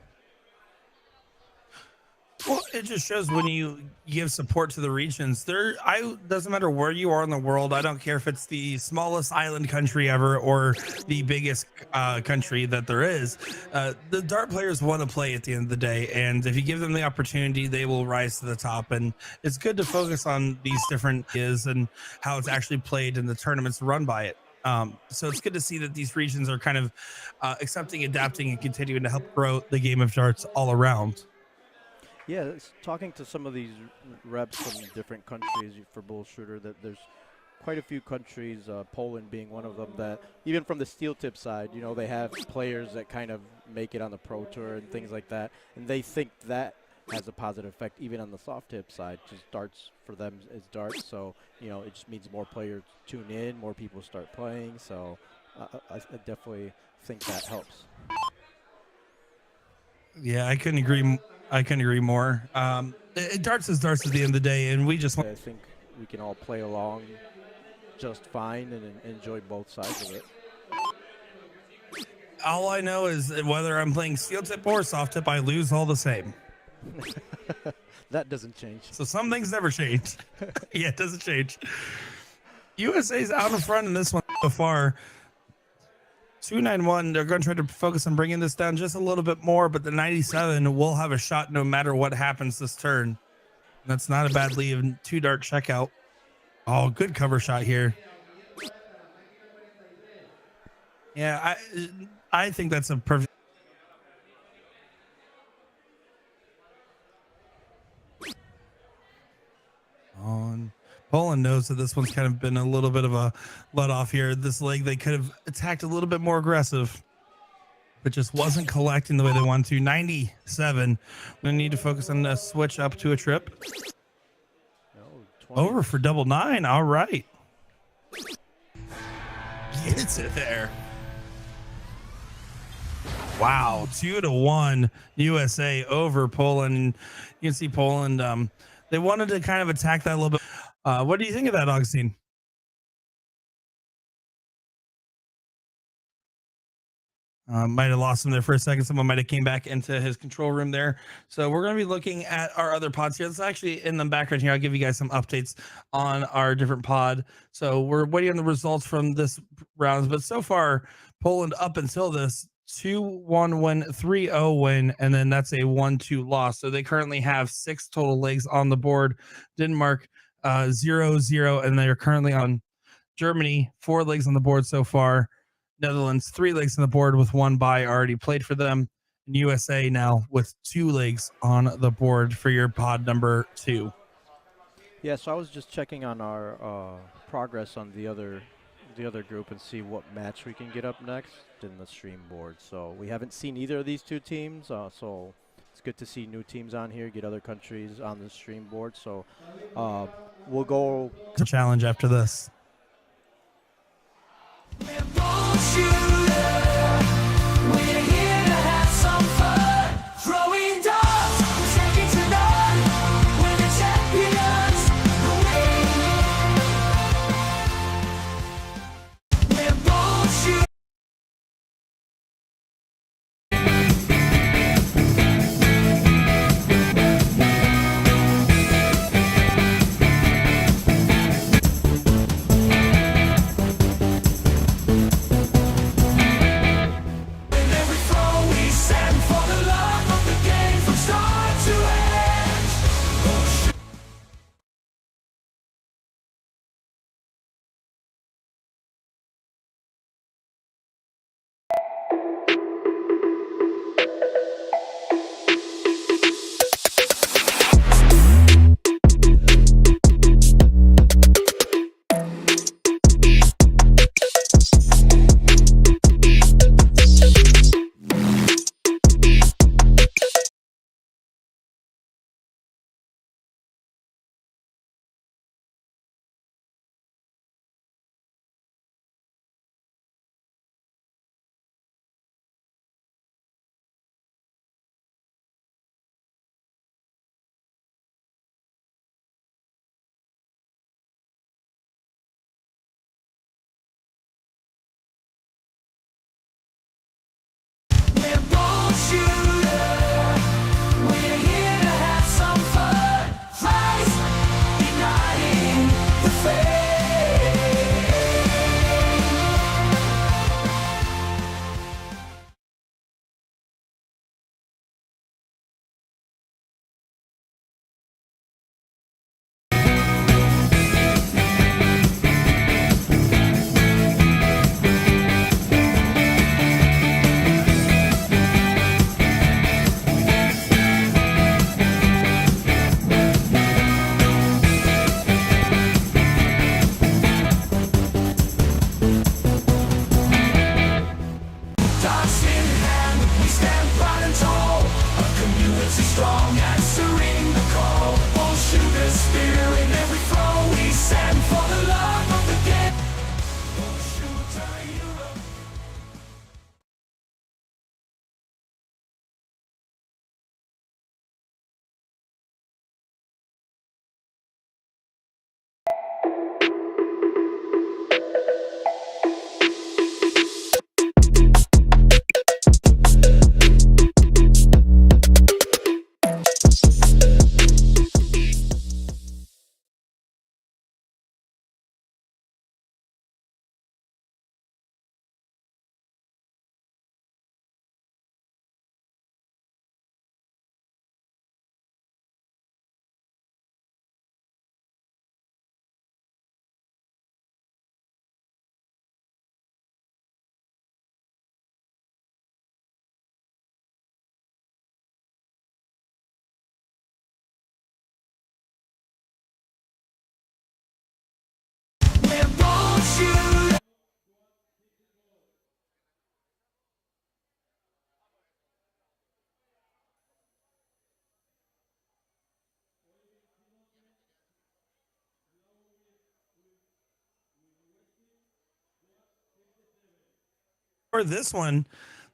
Well, it just shows when you give support to the regions. Doesn't matter where you are in the world. I don't care if it's the smallest island country ever or the biggest country that there is. The dart players want to play at the end of the day, and if you give them the opportunity, they will rise to the top. And it's good to focus on these different is and how it's actually played in the tournaments run by it. So it's good to see that these regions are kind of accepting, adapting, and continuing to help grow the game of darts all around. Yeah, talking to some of these reps from different countries for BullShooter, that there's quite a few countries, Poland being one of them, that even from the steel tip side, you know, they have players that kind of make it on the pro tour and things like that, and they think that has a positive effect even on the soft tip side. Just darts for them is darts, so you know it just means more players tune in, more people start playing. So I definitely think that helps. Yeah, I couldn't agree more. Darts is darts at the end of the day, and we just I think we can all play along just fine and enjoy both sides of it. All I know is that whether I'm playing steel tip or soft tip, I lose all the same. That doesn't change. So some things never change. Yeah, it doesn't change. USA's out in front in this one so far. 291. They're going to try to focus on bringing this down just a little bit more, but the 97 will have a shot no matter what happens this turn. That's not a bad lead. 2 dart checkout. Oh, good cover shot here. Yeah, I think that's a perfect. On Poland knows that this one's kind of been a little bit of a let off here. This leg, they could have attacked a little bit more aggressive, but just wasn't collecting the way they wanted to. 97. We need to focus on a switch up to a trip. No, over for double 9. All right. Gets it there. Wow. 2-1 USA over Poland. You can see Poland. They wanted to kind of attack that a little bit. What do you think of that, Augustine? Might have lost him there for a second. Someone might have came back into his control room there. So we're going to be looking at our other pods here. It's actually in the background here. I'll give you guys some updates on our different pod. So we're waiting on the results from this round. But so far, Poland up until this 2-1 win, 3-0 win, and then that's a 1-2 loss. So they currently have 6 total legs on the board. Denmark 0-0, and they're currently on. Germany 4 legs on the board so far. Netherlands 3 legs on the board with 1 bye already played for them. And USA now with 2 legs on the board for your pod number 2. Yeah, so I was just checking on our progress on the other group and see what match we can get up next in the stream board. So we haven't seen either of these 2 teams, so it's good to see new teams on here, get other countries on the stream board. So we'll go to challenge after this. For this one,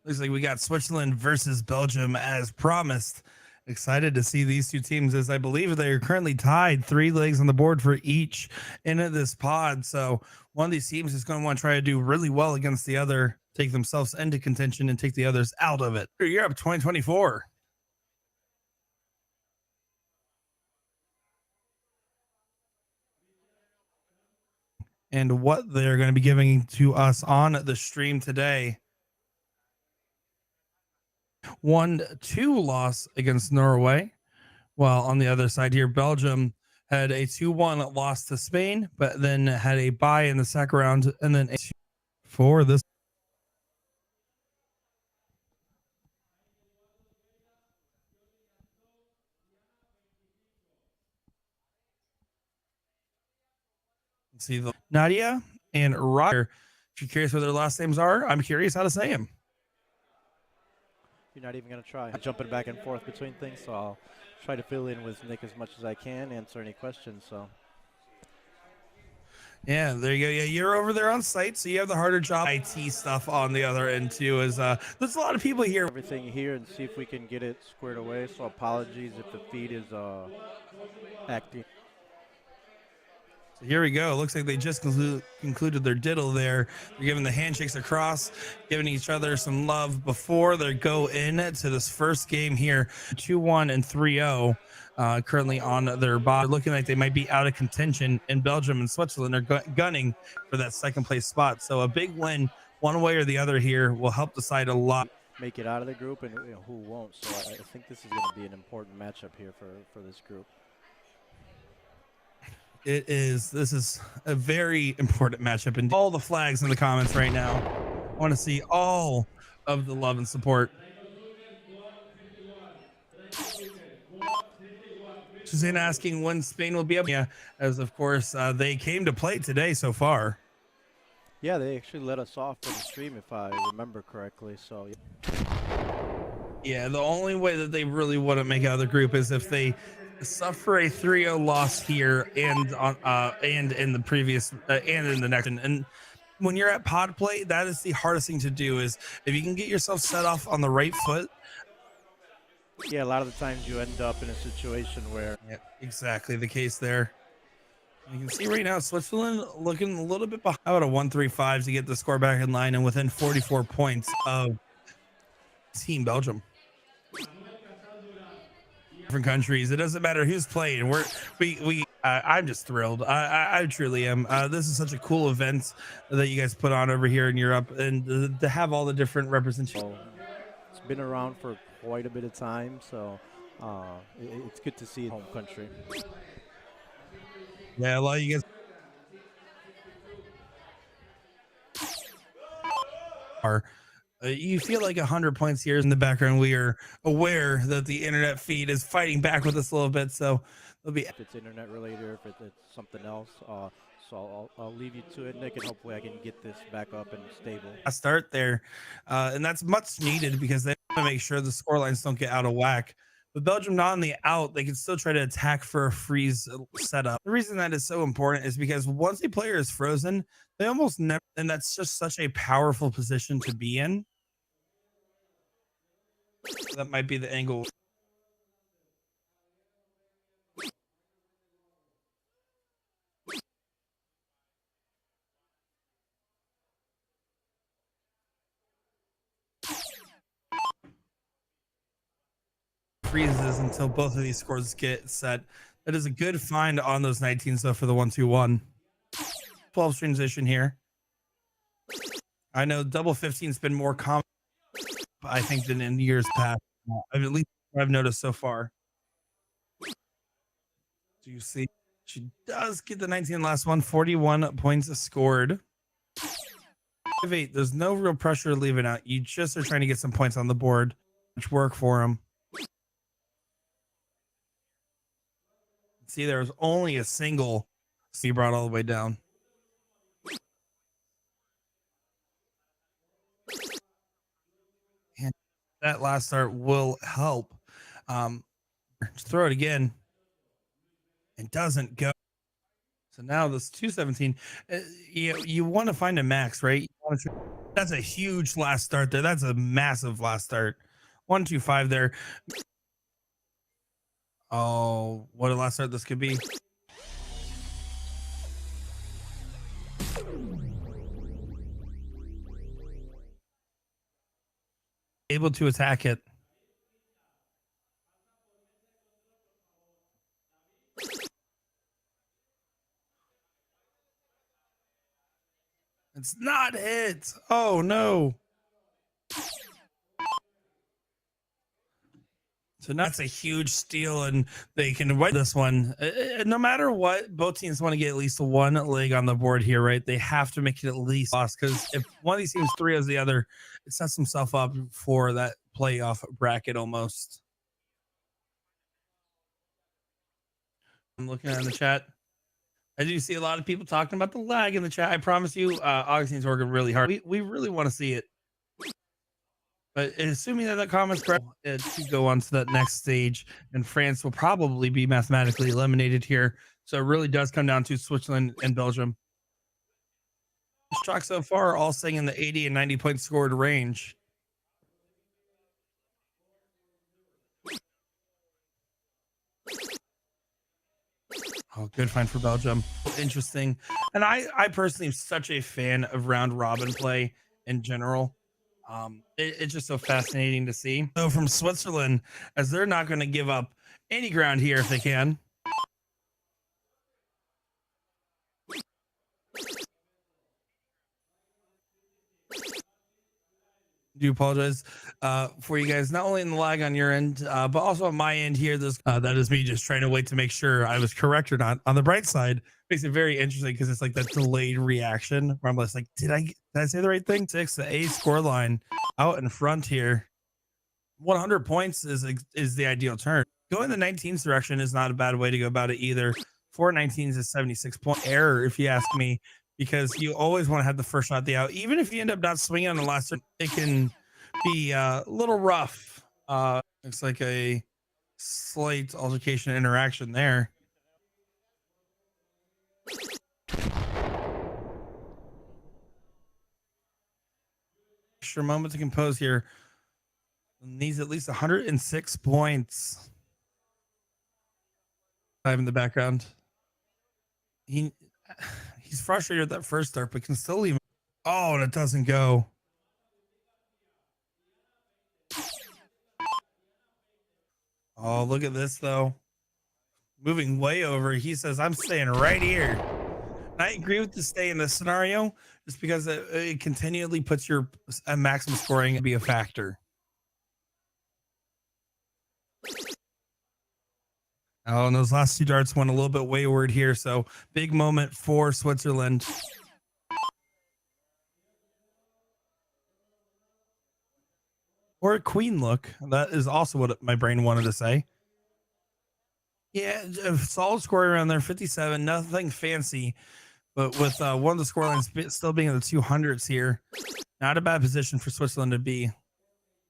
looks like we got Switzerland versus Belgium as promised. Excited to see these two teams as I believe they are currently tied 3 legs on the board for each in this pod. So one of these teams is going to want to try to do really well against the other, take themselves into contention and take the others out of it. Europe 2024. And what they're going to be giving to us on the stream today. 1-2 loss against Norway. While on the other side here, Belgium had a 2-1 loss to Spain, but then had a bye in the second round, and then for this. See the Nadia and Roger. If you're curious what their last names are, I'm curious how to say them. You're not even going to try. I'm jumping back and forth between things, so I'll try to fill in with Nick as much as I can, answer any questions. So. Yeah, there you go. Yeah, you're over there on site, so you have the harder job. IT stuff on the other end too. Is there's a lot of people here. Everything here and see if we can get it squared away. So apologies if the feed is acting. So here we go. Looks like they just concluded their diddle there. They're giving the handshakes across, giving each other some love before they go in to this first game here. 2-1 and 3-0. Currently on their bot, looking like they might be out of contention, in Belgium and Switzerland are gunning for that second place spot. So a big win one way or the other here will help decide a lot. Make it out of the group, and who won't. So I think this is going to be an important matchup here for this group. It is. This is a very important matchup, and all the flags in the comments right now. I want to see all of the love and support. Suzanne asking when Spain will be able. Yeah, as of course they came to play today so far. Yeah, they actually let us off for the stream if I remember correctly. So. Yeah, the only way that they really wouldn't make out of the group is if they suffer a 3-0 loss here and on and in the previous and in the next. And when you're at pod play, that is the hardest thing to do. Is if you can get yourself set off on the right foot. Yeah, a lot of the times you end up in a situation where. Yeah, exactly the case there. You can see right now Switzerland looking a little bit behind. About a 1-3-5 to get the score back in line and within 44 points of Team Belgium. Different countries, it doesn't matter who's playing. I'm just thrilled. I truly am. This is such a cool event that you guys put on over here in Europe, and to have all the different representation. It's been around for quite a bit of time, so it's good to see home country. Yeah, a lot of you guys are. You feel like 100 points here in the background. We are aware that the internet feed is fighting back with us a little bit, so it'll be. If it's internet related, or if it's something else, so I'll leave you to it, Nick, and hopefully I can get this back up and stable. A start there, and that's much needed because they want to make sure the score lines don't get out of whack. With Belgium not on the out, they can still try to attack for a freeze setup. The reason that is so important is because once a player is frozen, they almost never, and that's just such a powerful position to be in. That might be the angle. Freezes until both of these scores get set. That is a good find on those 19s though for the 1-2-1. 12 transition here. I know double 15's been more common, I think, than in years past. At least I've noticed so far. So you see, she does get the 19 last one. 41 points scored. 8. There's no real pressure to leave it out. You just are trying to get some points on the board, which work for them. See, there was only a single. So he brought all the way down. And that last start will help. Just throw it again. It doesn't go. So now this 217, you want to find a max, right? You That's a huge last start there. That's a massive last start. 1-2-5 there. Oh, what a last start this could be. Able to attack it. It's not hit. Oh no. So now that's a huge steal, and they can win this one. No matter what, both teams want to get at least one leg on the board here, right? They have to make it at least lost, because if one of these teams 3-0 the other, it sets themselves up for that playoff bracket almost. I'm looking at in the chat. I do see a lot of people talking about the lag in the chat. I promise you, Augustine's working really hard. We really want to see it. But assuming that comment's correct, to go on to that next stage, and France will probably be mathematically eliminated here. So it really does come down to Switzerland and Belgium. This track so far all staying in the 80 and 90 point scored range. Oh, good find for Belgium. Interesting. And I personally am such a fan of round robin play in general. It's just so fascinating to see. So from Switzerland, as they're not going to give up any ground here if they can. Do apologize for you guys, not only in the lag on your end, but also on my end here. This that is me just trying to wait to make sure I was correct or not. On the bright side, makes it very interesting because it's like that delayed reaction where I'm just like, did I say the right thing? 6, the A score line out in front here. 100 points is the ideal turn. Going the 19th direction is not a bad way to go about it either. 419 is a 76-point error, if you ask me, because you always want to have the first shot at the out. Even if you end up not swinging on the last turn, it can be a little rough. Looks like a slight altercation interaction there. Extra moment to compose here. Needs at least 106 points. Time in the background. He's frustrated at that first start, but can still leave. Oh, and it doesn't go. Oh, look at this though. Moving way over. He says, I'm staying right here. And I agree with the stay in this scenario, just because it continually puts your maximum scoring to be a factor. Oh, and those last 2 darts went a little bit wayward here. So big moment for Switzerland. Or a queen look. That is also what my brain wanted to say. Yeah, a solid score around there, 57. Nothing fancy, but with one of the score lines still being in the 200s here. Not a bad position for Switzerland to be.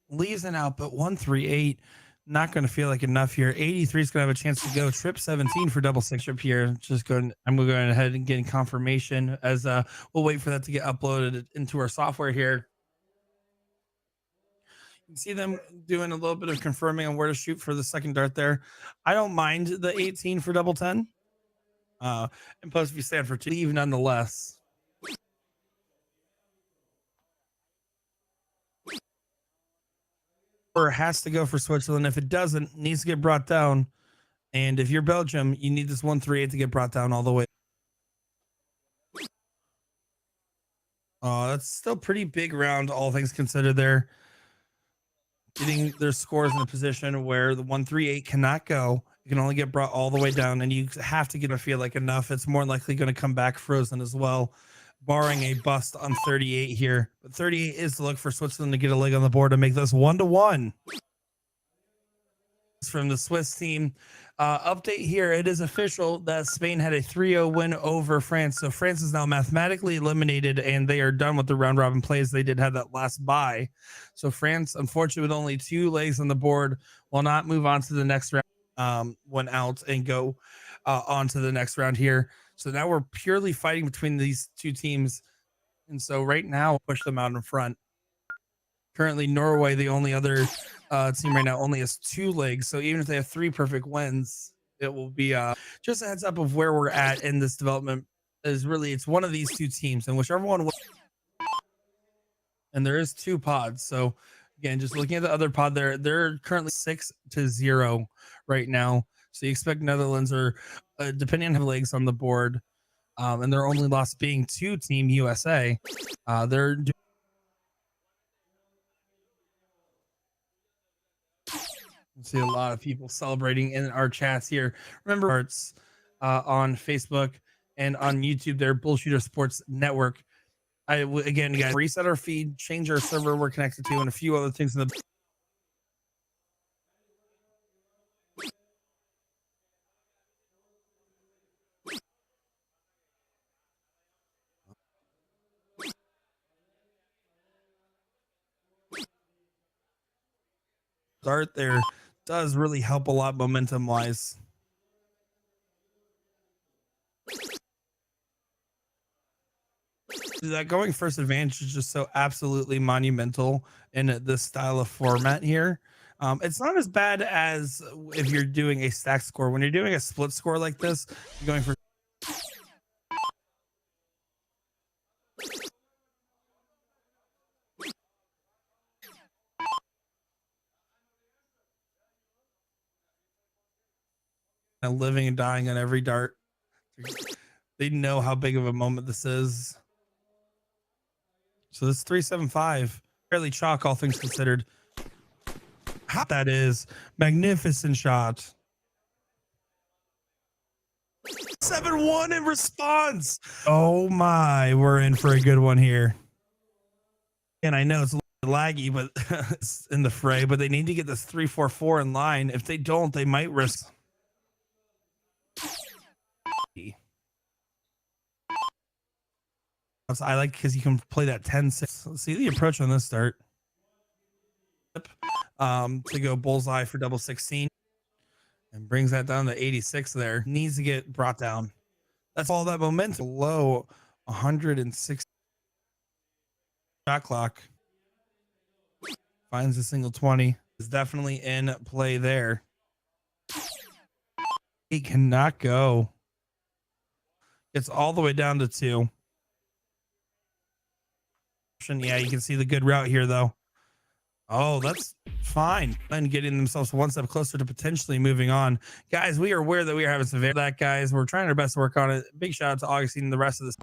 Leaves an out, but 138. Not going to feel like enough here. 83 is going to have a chance to go. Trip 17 for double six trip here. Just going. I'm going ahead and getting confirmation as we'll wait for that to get uploaded into our software here. You can see them doing a little bit of confirming on where to shoot for the second dart there. I don't mind the 18 for double 10. And plus, if you stand for 2, even nonetheless. Or has to go for Switzerland. If it doesn't, needs to get brought down. And if you're Belgium, you need this 138 to get brought down all the way. That's still pretty big round, all things considered there. Getting their scores in a position where the 138 cannot go. It can only get brought all the way down, and you have to get a feel like enough. It's more likely going to come back frozen as well, barring a bust on 38 here. But 38 is the look for Switzerland to get a leg on the board to make this 1-1. From the Swiss team. Update here. It is official that Spain had a 3-0 win over France. So France is now mathematically eliminated, and they are done with the round robin plays. They did have that last bye. So France, unfortunately, with only 2 legs on the board, will not move on to the next round, went out and go on to the next round here. So now we're purely fighting between these 2 teams And so right now, push them out in front. Currently, Norway, the only other team right now, only has 2 legs. So even if they have 3 perfect wins, it will be just a heads up of where we're at in this development. Is really it's one of these 2 teams, and whichever one. And there is 2 pods. So again, just looking at the other pod, they're currently 6-0 right now. So you expect Netherlands are depending on how legs on the board, and their only loss being to Team USA. They're see a lot of people celebrating in our chats here. Remember, arts on Facebook and on YouTube, their BullShooter Sports Network. Again, guys, reset our feed, change our server we're connected to, and a few other things in the. Start there does really help a lot momentum wise. That going first advantage is just so absolutely monumental in this style of format here. It's not as bad as if you're doing a stack score. When you're doing a split score like this, you're going for living and dying on every dart. They know how big of a moment this is. So this 375, fairly chalk, all things considered. How that is magnificent shot. 7-1 in response. Oh my, we're in for a good one here. And I know it's a little laggy, but it's in the fray. But they need to get this 3-4-4 in line. If they don't, they might risk. I like because you can play that 10-6. Let's see the approach on this start. To go bullseye for double 16 and brings that down to 86 there. Needs to get brought down. That's all that momentum. Low 160 shot clock. Finds a single 20. Is definitely in play there. He cannot go. It's all the way down to 2. Yeah, you can see the good route here, though. Oh, that's fine. And getting themselves one step closer to potentially moving on. Guys, we are aware that we are having some that, guys. We're trying our best to work on it. Big shout out to Augustine and the rest of this.